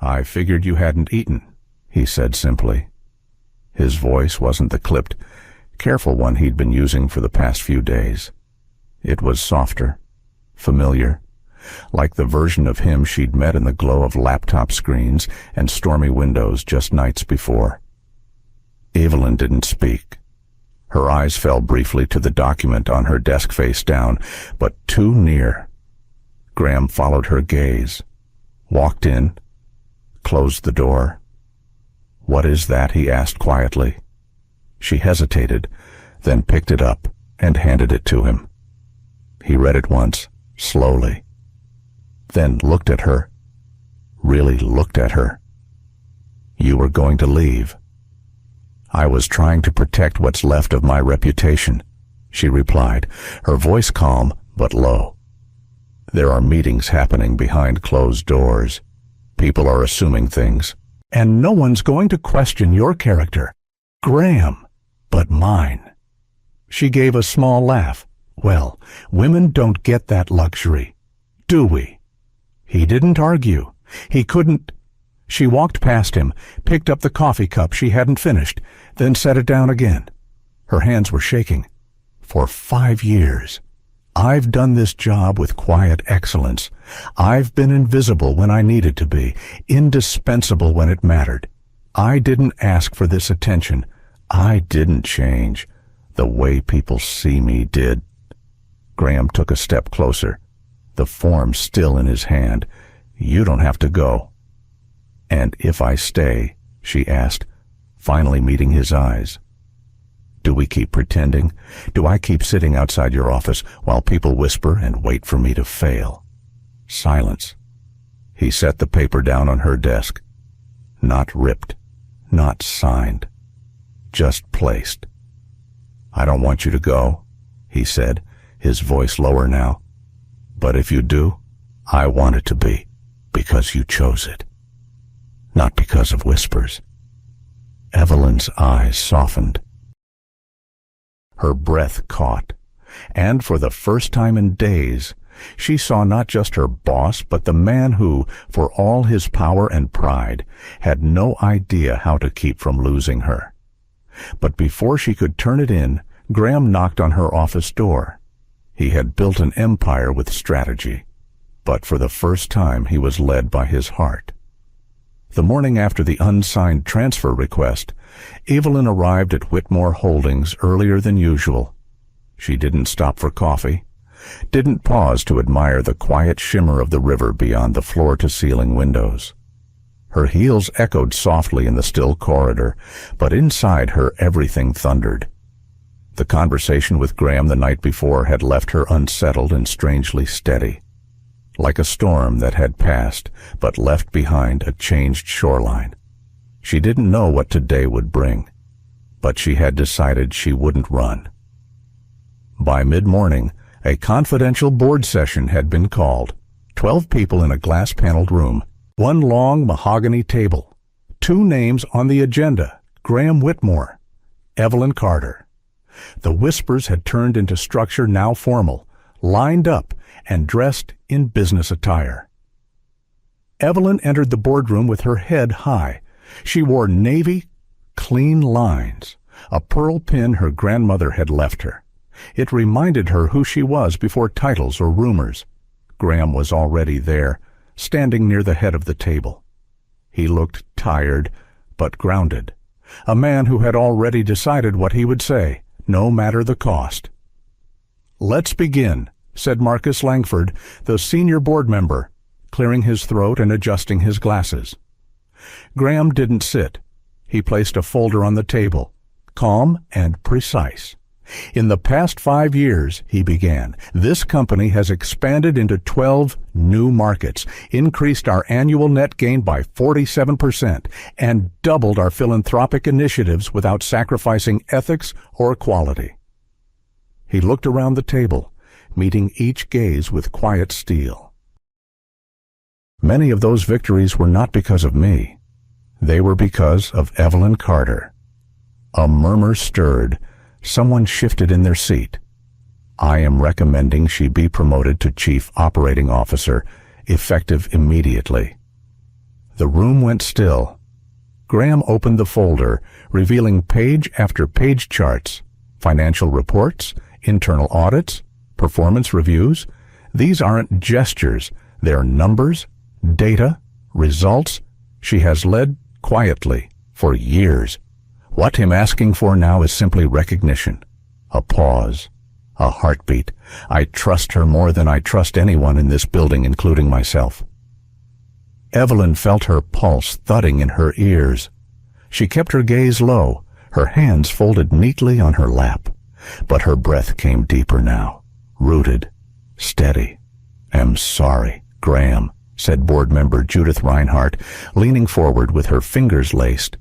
Speaker 1: "I figured you hadn't eaten," he said simply. His voice wasn't the clipped, careful one he'd been using for the past few days. It was softer, familiar, like the version of him she'd met in the glow of laptop screens and stormy windows just nights before. Evelyn didn't speak. Her eyes fell briefly to the document on her desk face down, but too near. Graham followed her gaze, walked in, closed the door. "What is that?" he asked quietly. She hesitated, then picked it up and handed it to him. He read it once, slowly, then looked at her, really looked at her. "You were going to leave." "I was trying to protect what's left of my reputation," she replied, her voice calm but low. "There are meetings happening behind closed doors. People are assuming things. And no one's going to question your character, Graham, but mine." She gave a small laugh. "Well, women don't get that luxury, do we?" He didn't argue. He couldn't. She walked past him, picked up the coffee cup she hadn't finished, then set it down again. Her hands were shaking. "For 5 years, I've done this job with quiet excellence. I've been invisible when I needed to be, indispensable when it mattered. I didn't ask for this attention. I didn't change. The way people see me did." Graham took a step closer, the form still in his hand. "You don't have to go." "And if I stay?" she asked, finally meeting his eyes. "Do we keep pretending? Do I keep sitting outside your office while people whisper and wait for me to fail?" Silence. He set the paper down on her desk. Not ripped, not signed, just placed. "I don't want you to go," he said, his voice lower now. "But if you do, I want it to be because you chose it, not because of whispers." Evelyn's eyes softened. Her breath caught, and for the first time in days, she saw not just her boss, but the man who, for all his power and pride, had no idea how to keep from losing her. But before she could turn it in, Graham knocked on her office door. He had built an empire with strategy, but for the first time he was led by his heart. The morning after the unsigned transfer request, Evelyn arrived at Whitmore Holdings earlier than usual. She didn't stop for coffee, didn't pause to admire the quiet shimmer of the river beyond the floor-to-ceiling windows. Her heels echoed softly in the still corridor, but inside her everything thundered. The conversation with Graham the night before had left her unsettled and strangely steady, like a storm that had passed but left behind a changed shoreline. She didn't know what today would bring, but she had decided she wouldn't run. By mid-morning, a confidential board session had been called. 12 people in a glass-paneled room, one long mahogany table, 2 names on the agenda: Graham Whitmore, Evelyn Carter. The whispers had turned into structure now formal, lined up and dressed in business attire. Evelyn entered the boardroom with her head high. She wore navy, clean lines, a pearl pin her grandmother had left her. It reminded her who she was before titles or rumors. Graham was already there, standing near the head of the table. He looked tired, but grounded, a man who had already decided what he would say, no matter the cost. "Let's begin," said Marcus Langford, the senior board member, clearing his throat and adjusting his glasses. Graham didn't sit. He placed a folder on the table, calm and precise. "In the past 5 years," he began, "this company has expanded into 12 new markets, increased our annual net gain by 47%, and doubled our philanthropic initiatives without sacrificing ethics or quality." He looked around the table, meeting each gaze with quiet steel. "Many of those victories were not because of me. They were because of Evelyn Carter." A murmur stirred. Someone shifted in their seat. "I am recommending she be promoted to Chief Operating Officer, effective immediately." The room went still. Graham opened the folder, revealing page after page charts, financial reports, internal audits, performance reviews. These aren't gestures, they're numbers, data, results. She has led quietly for years. What I'm asking for now is simply recognition, a pause, a heartbeat. I trust her more than I trust anyone in this building, including myself. Evelyn felt her pulse thudding in her ears. She kept her gaze low, her hands folded neatly on her lap. But her breath came deeper now, rooted, steady. "I'm sorry, Graham," said board member Judith Reinhardt, leaning forward with her fingers laced.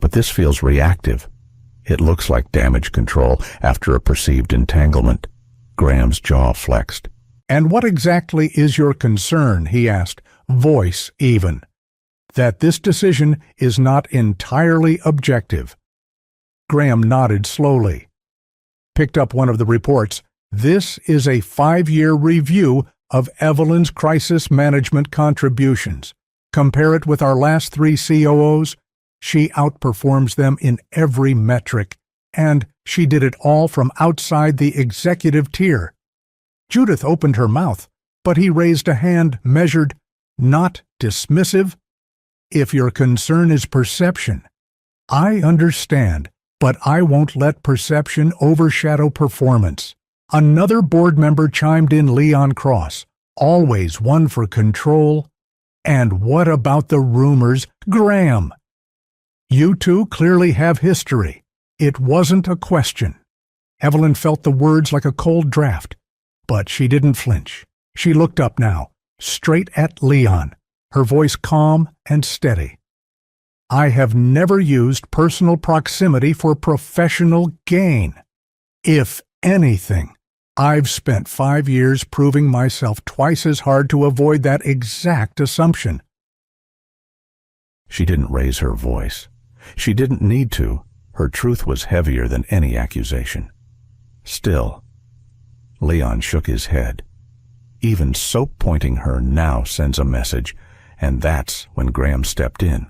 Speaker 1: "But this feels reactive. It looks like damage control after a perceived entanglement." Graham's jaw flexed. "And what exactly is your concern?" he asked, voice even. "That this decision is not entirely objective." Graham nodded slowly, picked up one of the reports. "This is a 5-year review of Evelyn's crisis management contributions. Compare it with our last 3 COOs. She outperforms them in every metric, and she did it all from outside the executive tier." Judith opened her mouth, but he raised a hand, measured, not dismissive. "If your concern is perception, I understand, but I won't let perception overshadow performance." Another board member chimed in, Leon Cross. "Always one for control. And what about the rumors, Graham? You two clearly have history. It wasn't a question." Evelyn felt the words like a cold draft, but she didn't flinch. She looked up now, straight at Leon, her voice calm and steady. "I have never used personal proximity for professional gain. If anything, I've spent 5 years proving myself twice as hard to avoid that exact assumption." She didn't raise her voice. She didn't need to. Her truth was heavier than any accusation. Still, Leon shook his head. Even soap pointing her now sends a message, and that's when Graham stepped in.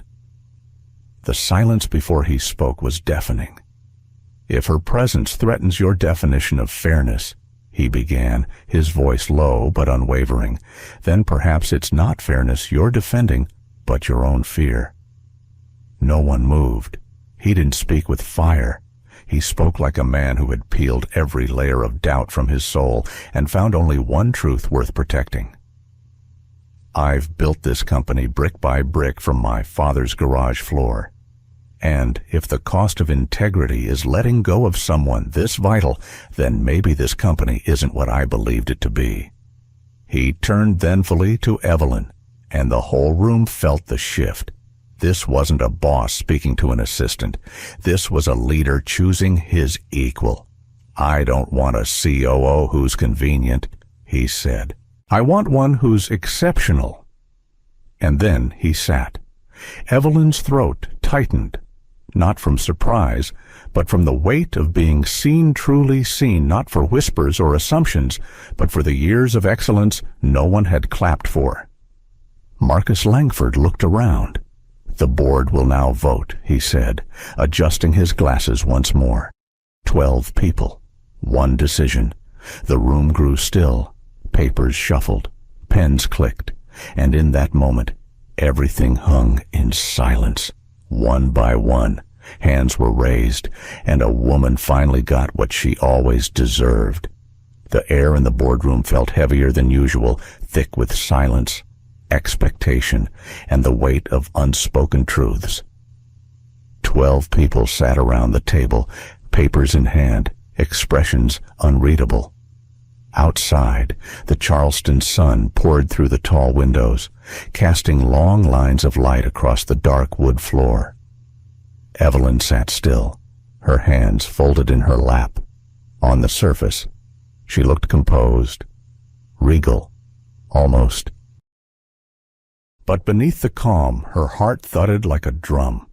Speaker 1: The silence before he spoke was deafening. "If her presence threatens your definition of fairness," he began, his voice low but unwavering, "then perhaps it's not fairness you're defending, but your own fear." No one moved. He didn't speak with fire. He spoke like a man who had peeled every layer of doubt from his soul and found only one truth worth protecting. "I've built this company brick by brick from my father's garage floor. And if the cost of integrity is letting go of someone this vital, then maybe this company isn't what I believed it to be." He turned thankfully to Evelyn, and the whole room felt the shift. This wasn't a boss speaking to an assistant. This was a leader choosing his equal. "I don't want a COO who's convenient," he said. "I want one who's exceptional." And then he sat. Evelyn's throat tightened, not from surprise, but from the weight of being seen, truly seen, not for whispers or assumptions, but for the years of excellence no one had clapped for. Marcus Langford looked around. "The board will now vote," he said, adjusting his glasses once more. 12 people, one decision. The room grew still. Papers shuffled, pens clicked, and in that moment, everything hung in silence. One by one, hands were raised, and a woman finally got what she always deserved. The air in the boardroom felt heavier than usual, thick with silence, expectation, and the weight of unspoken truths. 12 people sat around the table, papers in hand, expressions unreadable. Outside, the Charleston sun poured through the tall windows, casting long lines of light across the dark wood floor. Evelyn sat still, her hands folded in her lap. On the surface, she looked composed, regal, almost. But beneath the calm, her heart thudded like a drum.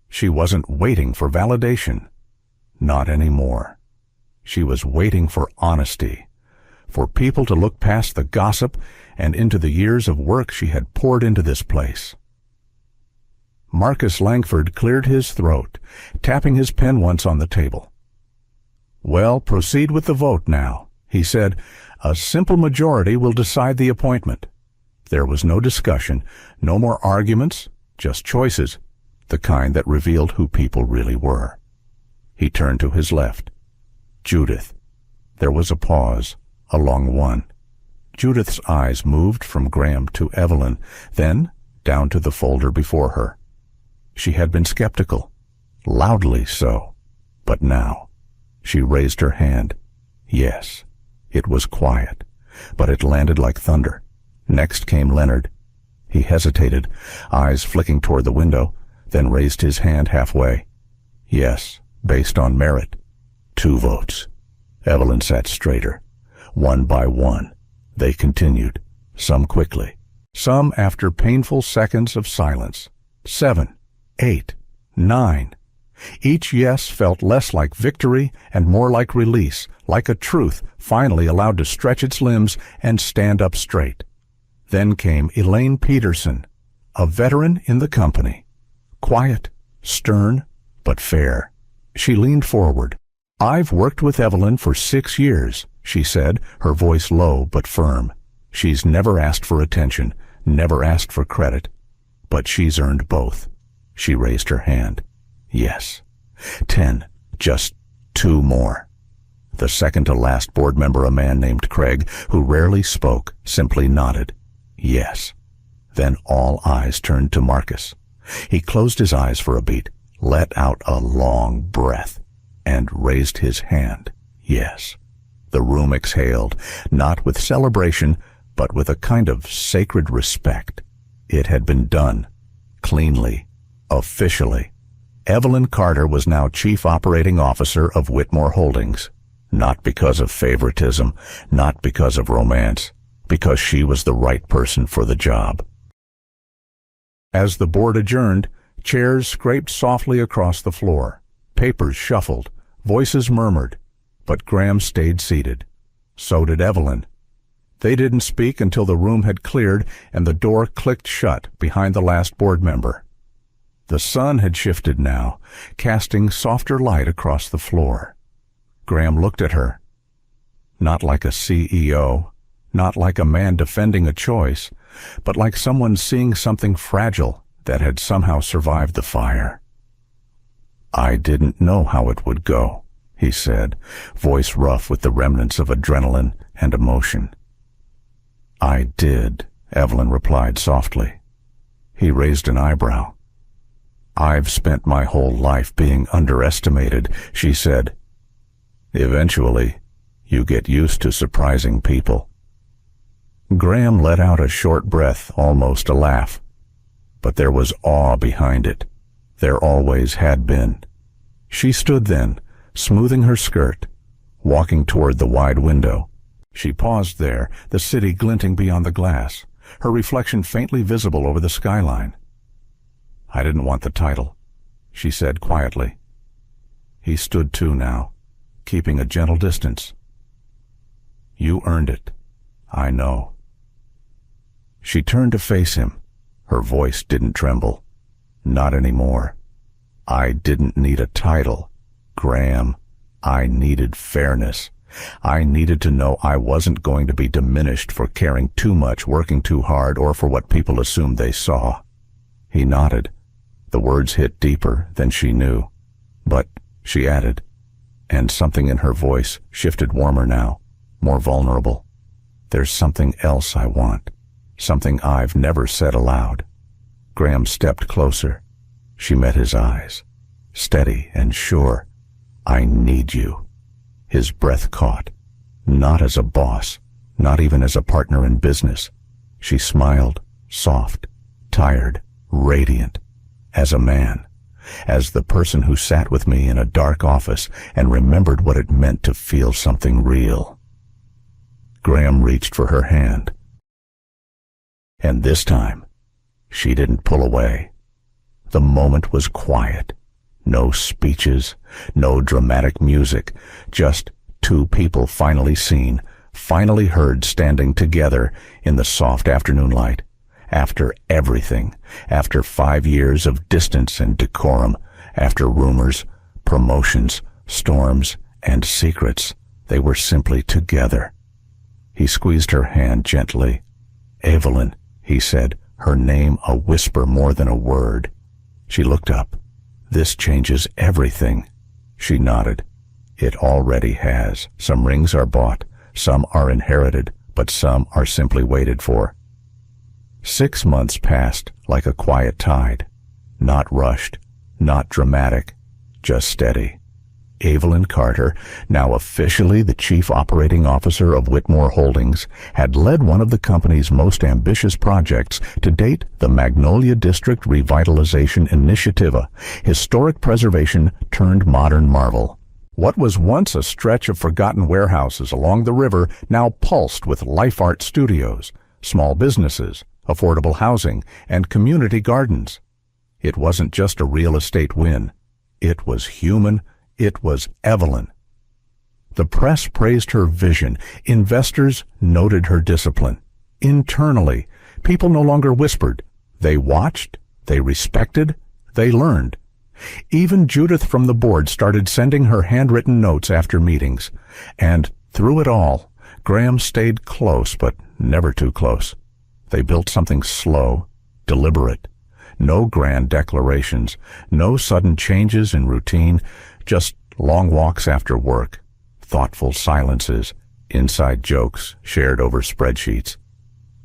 Speaker 1: She wasn't waiting for validation. Not anymore. She was waiting for honesty, for people to look past the gossip and into the years of work she had poured into this place. Marcus Langford cleared his throat, tapping his pen once on the table. "Well, proceed with the vote now," he said. "A simple majority will decide the appointment." There was no discussion, no more arguments, just choices, the kind that revealed who people really were. He turned to his left. Judith. There was a pause, a long one. Judith's eyes moved from Graham to Evelyn, then down to the folder before her. She had been skeptical, loudly so, but now she raised her hand. Yes, it was quiet, but it landed like thunder. Next came Leonard. He hesitated, eyes flicking toward the window, then raised his hand halfway. Yes, based on merit. 2 votes. Evelyn sat straighter. One by one, they continued, some quickly, some after painful seconds of silence. 7, 8, 9. Each yes felt less like victory and more like release, like a truth finally allowed to stretch its limbs and stand up straight. Then came Elaine Peterson, a veteran in the company. Quiet, stern, but fair. She leaned forward. "I've worked with Evelyn for 6 years, she said, her voice low but firm. She's never asked for attention, never asked for credit, but she's earned both." She raised her hand. Yes. 10, just 2 more. The second to last board member, a man named Craig, who rarely spoke, simply nodded. Yes. Then all eyes turned to Marcus. He closed his eyes for a beat, let out a long breath, and raised his hand. Yes. The room exhaled, not with celebration, but with a kind of sacred respect. It had been done. Cleanly. Officially. Evelyn Carter was now Chief Operating Officer of Whitmore Holdings. Not because of favoritism, not because of romance, because she was the right person for the job. As the board adjourned, chairs scraped softly across the floor. Papers shuffled. Voices murmured. But Graham stayed seated. So did Evelyn. They didn't speak until the room had cleared and the door clicked shut behind the last board member. The sun had shifted now, casting softer light across the floor. Graham looked at her. Not like a CEO, not like a man defending a choice, but like someone seeing something fragile that had somehow survived the fire. "I didn't know how it would go," he said, voice rough with the remnants of adrenaline and emotion. "I did," Evelyn replied softly. He raised an eyebrow. "I've spent my whole life being underestimated," she said. "Eventually, you get used to surprising people." Graham let out a short breath, almost a laugh. But there was awe behind it. There always had been. She stood then, smoothing her skirt, walking toward the wide window. She paused there, the city glinting beyond the glass, her reflection faintly visible over the skyline. "I didn't want the title," she said quietly. He stood too now, keeping a gentle distance. "You earned it. I know." She turned to face him. Her voice didn't tremble. Not anymore. "I didn't need a title, Graham. I needed fairness. I needed to know I wasn't going to be diminished for caring too much, working too hard, or for what people assumed they saw." He nodded. The words hit deeper than she knew. "But," she added, and something in her voice shifted warmer now, more vulnerable. "There's something else I want, something I've never said aloud." Graham stepped closer. She met his eyes, steady and sure. "I need you." His breath caught. Not as a boss, not even as a partner in business. She smiled, soft, tired, radiant, as a man, as the person who sat with me in a dark office and remembered what it meant to feel something real. Graham reached for her hand. And this time, she didn't pull away. The moment was quiet. No speeches, no dramatic music, just 2 people finally seen, finally heard standing together in the soft afternoon light, After everything, after 5 years of distance and decorum, after rumors, promotions, storms, and secrets, they were simply together. He squeezed her hand gently. "Evelyn," he said, her name a whisper more than a word. She looked up. "This changes everything." She nodded. "It already has. Some rings are bought, some are inherited, but some are simply waited for." 6 months passed like a quiet tide. Not rushed, not dramatic, just steady. Evelyn Carter, now officially the chief operating officer of Whitmore Holdings, had led one of the company's most ambitious projects to date, the Magnolia District Revitalization Initiative, a historic preservation turned modern marvel. What was once a stretch of forgotten warehouses along the river now pulsed with life art studios, small businesses, affordable housing, and community gardens. It wasn't just a real estate win. It was human. It was Evelyn. The press praised her vision. Investors noted her discipline. Internally, people no longer whispered. They watched, they respected, they learned. Even Judith from the board started sending her handwritten notes after meetings. And through it all, Graham stayed close, but never too close. They built something slow, deliberate. No grand declarations, no sudden changes in routine, just long walks after work, thoughtful silences, inside jokes shared over spreadsheets.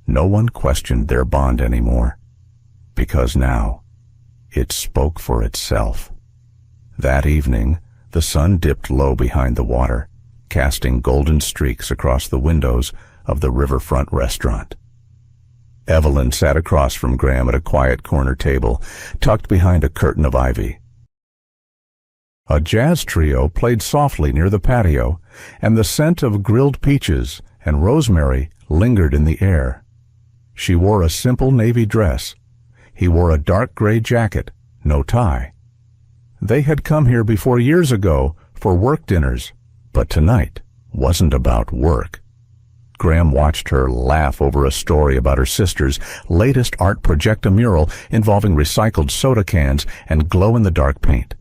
Speaker 1: No one questioned their bond anymore, because now it spoke for itself. That evening, the sun dipped low behind the water, casting golden streaks across the windows of the riverfront restaurant. Evelyn sat across from Graham at a quiet corner table, tucked behind a curtain of ivy. A jazz trio played softly near the patio, and the scent of grilled peaches and rosemary lingered in the air. She wore a simple navy dress. He wore a dark gray jacket, no tie. They had come here before years ago for work dinners, but tonight wasn't about work. Graham watched her laugh over a story about her sister's latest art project, a mural involving recycled soda cans and glow-in-the-dark paint.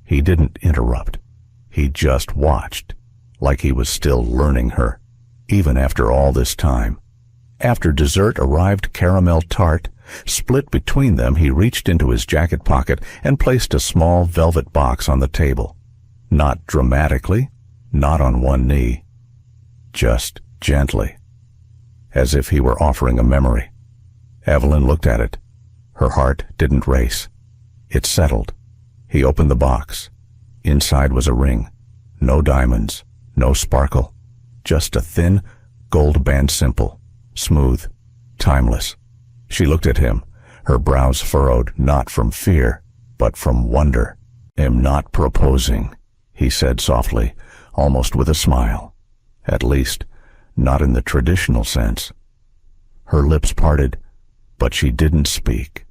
Speaker 1: He didn't interrupt. He just watched, like he was still learning her, even after all this time. After dessert arrived caramel tart. Split between them, he reached into his jacket pocket and placed a small velvet box on the table. Not dramatically, not on one knee. Just gently, as if he were offering a memory. Evelyn looked at it. Her heart didn't race. It settled. He opened the box. Inside was a ring. No diamonds, no sparkle. Just a thin gold band simple, smooth, timeless. She looked at him, her brows furrowed, not from fear, but from wonder. "Am not proposing," he said softly, almost with a smile. "At least, not in the traditional sense." Her lips parted, but she didn't speak.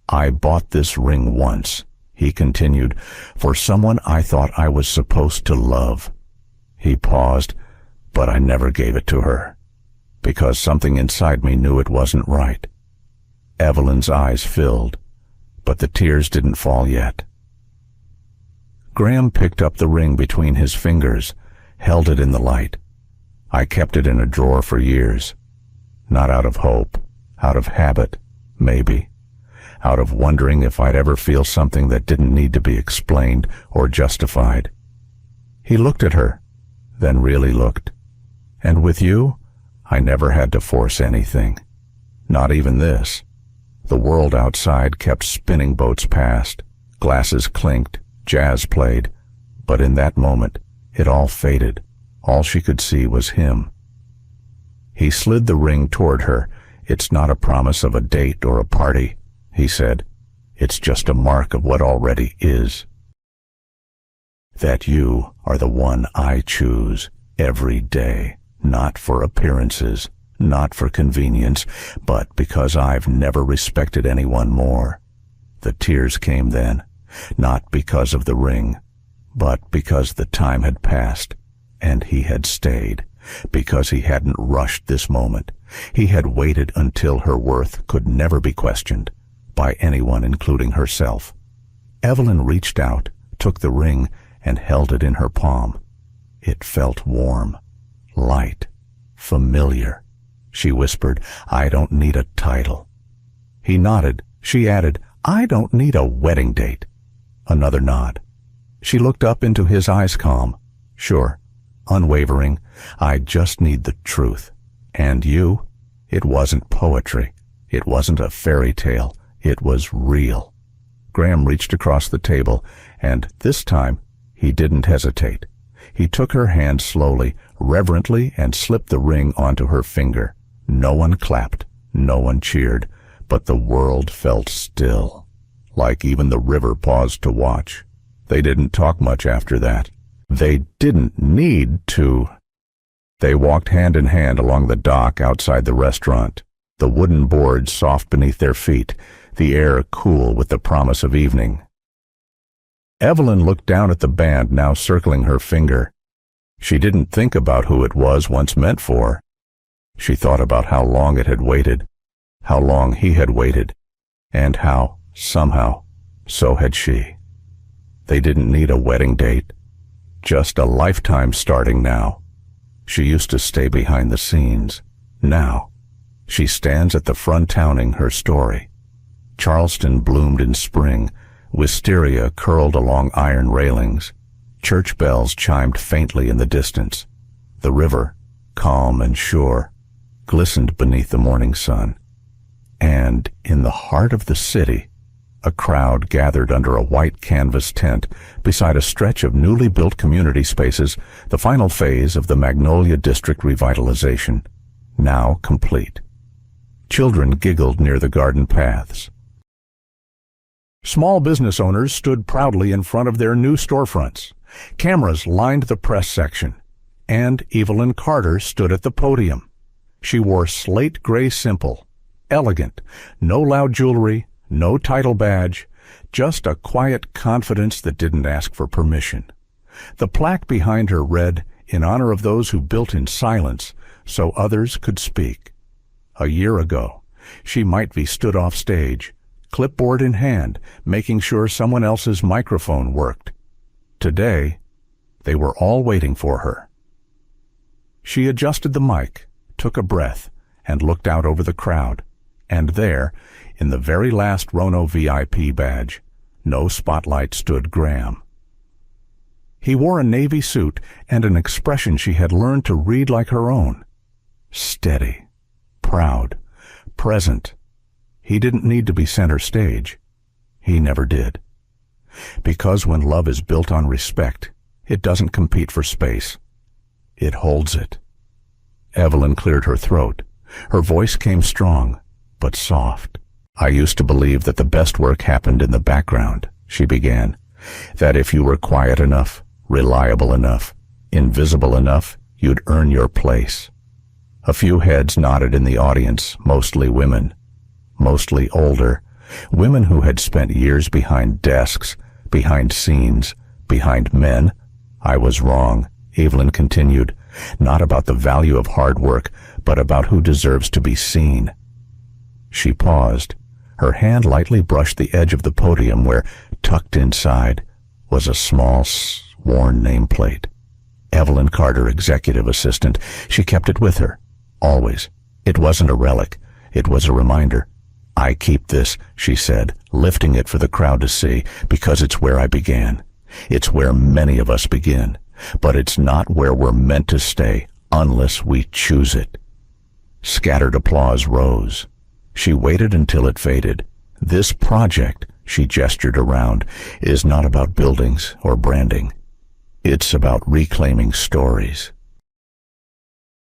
Speaker 1: "I bought this ring once," he continued, "for someone I thought I was supposed to love." He paused, "But I never gave it to her, because something inside me knew it wasn't right." Evelyn's eyes filled, but the tears didn't fall yet. Graham picked up the ring between his fingers, held it in the light. "I kept it in a drawer for years. Not out of hope, out of habit, maybe. Out of wondering if I'd ever feel something that didn't need to be explained or justified." He looked at her, then really looked. "And with you, I never had to force anything. Not even this." The world outside kept spinning boats past. Glasses clinked, jazz played. But in that moment, it all faded. All she could see was him. He slid the ring toward her. "It's not a promise of a date or a party," he said. "It's just a mark of what already is. That you are the one I choose every day, not for appearances, not for convenience, but because I've never respected anyone more." The tears came then, not because of the ring, but because the time had passed, and he had stayed, because he hadn't rushed this moment. He had waited until her worth could never be questioned by anyone, including herself. Evelyn reached out, took the ring, and held it in her palm. It felt warm, light, familiar. She whispered, "I don't need a title." He nodded. She added, "I don't need a wedding date." Another nod. She looked up into his eyes, calm. "Sure, unwavering. I just need the truth. And you?" It wasn't poetry. It wasn't a fairy tale. It was real. Graham reached across the table, and this time he didn't hesitate. He took her hand slowly, reverently, and slipped the ring onto her finger. No one clapped, no one cheered, but the world felt still, like even the river paused to watch. They didn't talk much after that. They didn't need to. They walked hand in hand along the dock outside the restaurant, the wooden boards soft beneath their feet, the air cool with the promise of evening. Evelyn looked down at the band now circling her finger. She didn't think about who it was once meant for. She thought about how long it had waited, how long he had waited, and how, somehow, so had she. They didn't need a wedding date, just a lifetime starting now. She used to stay behind the scenes. Now, she stands at the front telling her story. Charleston bloomed in spring. Wisteria curled along iron railings. Church bells chimed faintly in the distance. The river, calm and sure, glistened beneath the morning sun. And in the heart of the city, a crowd gathered under a white canvas tent beside a stretch of newly built community spaces, the final phase of the Magnolia District revitalization, now complete. Children giggled near the garden paths. Small business owners stood proudly in front of their new storefronts. Cameras lined the press section, and Evelyn Carter stood at the podium. She wore slate gray simple, elegant, no loud jewelry, no title badge, just a quiet confidence that didn't ask for permission. The plaque behind her read, "In honor of those who built in silence, so others could speak." A year ago, she might be stood off stage, clipboard in hand, making sure someone else's microphone worked. Today, they were all waiting for her. She adjusted the mic, took a breath, and looked out over the crowd. And there, in the very last Rono VIP badge, no spotlight, stood Graham. He wore a navy suit and an expression she had learned to read like her own. Steady, proud, present. He didn't need to be center stage. He never did. Because when love is built on respect, it doesn't compete for space. It holds it. Evelyn cleared her throat. Her voice came strong, but soft. "I used to believe that the best work happened in the background," she began. "That if you were quiet enough, reliable enough, invisible enough, you'd earn your place." A few heads nodded in the audience, mostly women. Mostly older, women who had spent years behind desks, behind scenes, behind men. "I was wrong," Evelyn continued, "not about the value of hard work, but about who deserves to be seen." She paused. Her hand lightly brushed the edge of the podium where, tucked inside, was a small, worn nameplate. Evelyn Carter, executive assistant. She kept it with her, always. It wasn't a relic. It was a reminder. "I keep this," she said, lifting it for the crowd to see, "because it's where I began. It's where many of us begin. But it's not where we're meant to stay, unless we choose it." Scattered applause rose. She waited until it faded. "This project," she gestured around, "is not about buildings or branding. It's about reclaiming stories.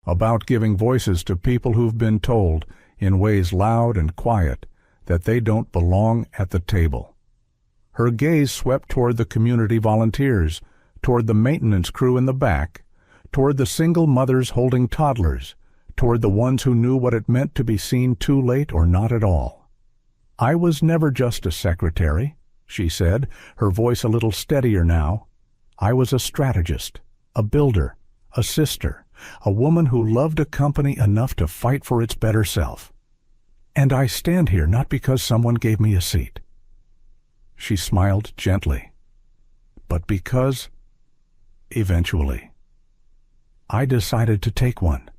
Speaker 1: About giving voices to people who've been told, in ways loud and quiet, that they don't belong at the table." Her gaze swept toward the community volunteers, toward the maintenance crew in the back, toward the single mothers holding toddlers, toward the ones who knew what it meant to be seen too late or not at all. "I was never just a secretary," she said, her voice a little steadier now. "I was a strategist, a builder, a sister, a woman who loved a company enough to fight for its better self. And I stand here not because someone gave me a seat. She smiled gently, but because, eventually, I decided to take one.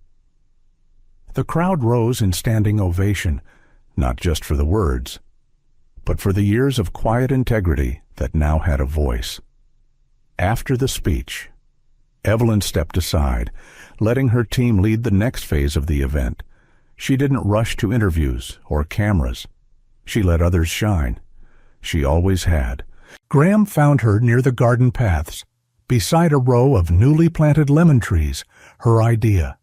Speaker 1: The crowd rose in standing ovation, not just for the words, but for the years of quiet integrity that now had a voice. After the speech, Evelyn stepped aside, letting her team lead the next phase of the event. She didn't rush to interviews or cameras. She let others shine. She always had. Graham found her near the garden paths, beside a row of newly planted lemon trees, her idea.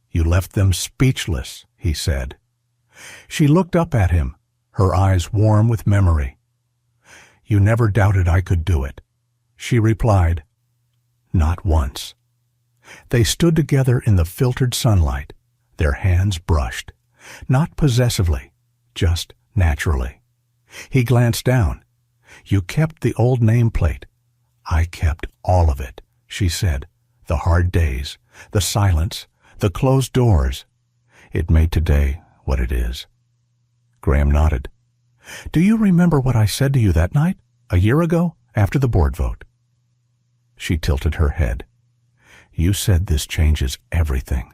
Speaker 1: "You left them speechless," he said. She looked up at him, her eyes warm with memory. "You never doubted I could do it," she replied. "Not once." They stood together in the filtered sunlight, their hands brushed, not possessively, just naturally. He glanced down. "You kept the old nameplate." "I kept all of it," she said. "The hard days, the silence, the closed doors. It made today what it is." Graham nodded. "Do you remember what I said to you that night, a year ago, after the board vote?" She tilted her head. "You said this changes everything."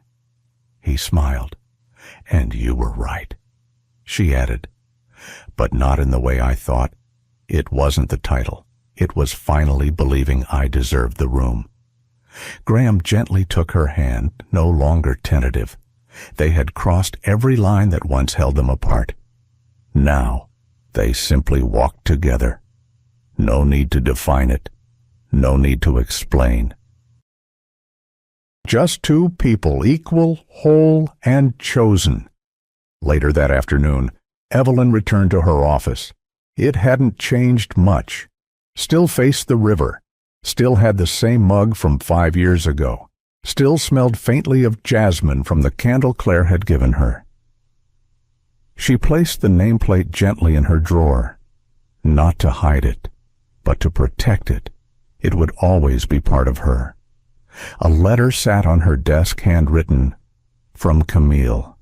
Speaker 1: He smiled. "And you were right," she added. "But not in the way I thought. It wasn't the title. It was finally believing I deserved the room." Graham gently took her hand, no longer tentative. They had crossed every line that once held them apart. Now, they simply walked together. No need to define it. No need to explain. Just two people, equal, whole, and chosen. Later that afternoon, Evelyn returned to her office. It hadn't changed much. Still faced the river. Still had the same mug from 5 years ago. Still smelled faintly of jasmine from the candle Claire had given her. She placed the nameplate gently in her drawer, not to hide it, but to protect it. It would always be part of her. A letter sat on her desk, handwritten, from Camille,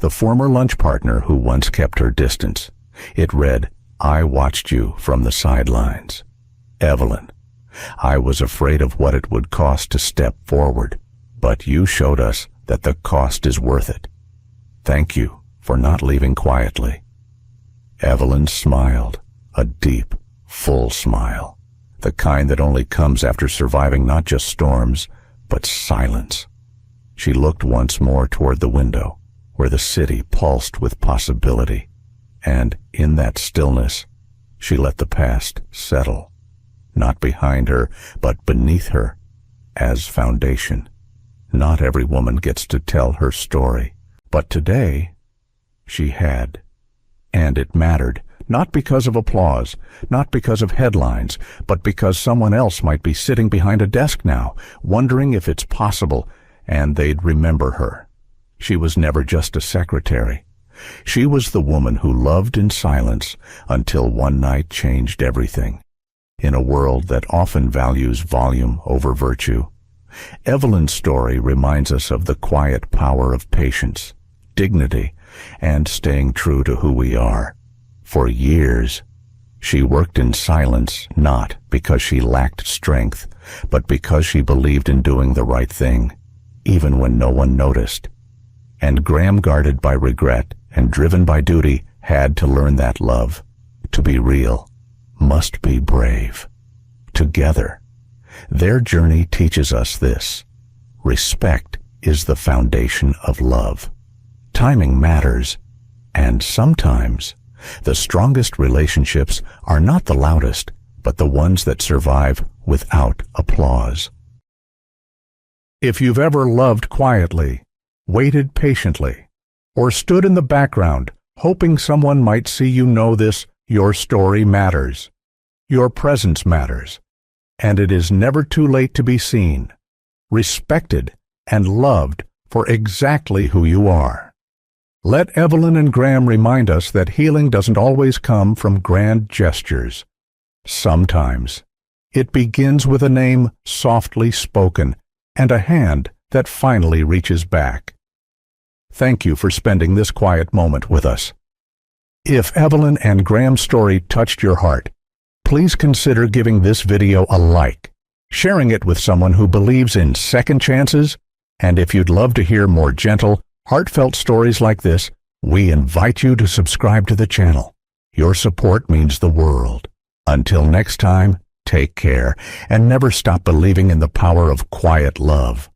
Speaker 1: the former lunch partner who once kept her distance. It read, "I watched you from the sidelines. Evelyn, I was afraid of what it would cost to step forward, but you showed us that the cost is worth it. Thank you for not leaving quietly." Evelyn smiled, a deep, full smile, the kind that only comes after surviving not just storms, but silence. She looked once more toward the window, where the city pulsed with possibility, and in that stillness, she let the past settle, not behind her, but beneath her, as foundation. Not every woman gets to tell her story, but today, she had. And it mattered, not because of applause, not because of headlines, but because someone else might be sitting behind a desk now, wondering if it's possible, and they'd remember her. She was never just a secretary. She was the woman who loved in silence until one night changed everything. In a world that often values volume over virtue, Evelyn's story reminds us of the quiet power of patience, dignity, and staying true to who we are. For years, she worked in silence, not because she lacked strength, but because she believed in doing the right thing, even when no one noticed. And Graham, guarded by regret and driven by duty, had to learn that love, to be real, must be brave. Together, their journey teaches us this: respect is the foundation of love. Timing matters, and sometimes the strongest relationships are not the loudest, but the ones that survive without applause. If you've ever loved quietly, waited patiently, or stood in the background hoping someone might see you, know this: your story matters. Your presence matters, and it is never too late to be seen, respected, and loved for exactly who you are. Let Evelyn and Graham remind us that healing doesn't always come from grand gestures. Sometimes it begins with a name softly spoken and a hand that finally reaches back. Thank you for spending this quiet moment with us. If Evelyn and Graham's story touched your heart, please consider giving this video a like, sharing it with someone who believes in second chances, and if you'd love to hear more gentle, heartfelt stories like this, we invite you to subscribe to the channel. Your support means the world. Until next time, take care, and never stop believing in the power of quiet love.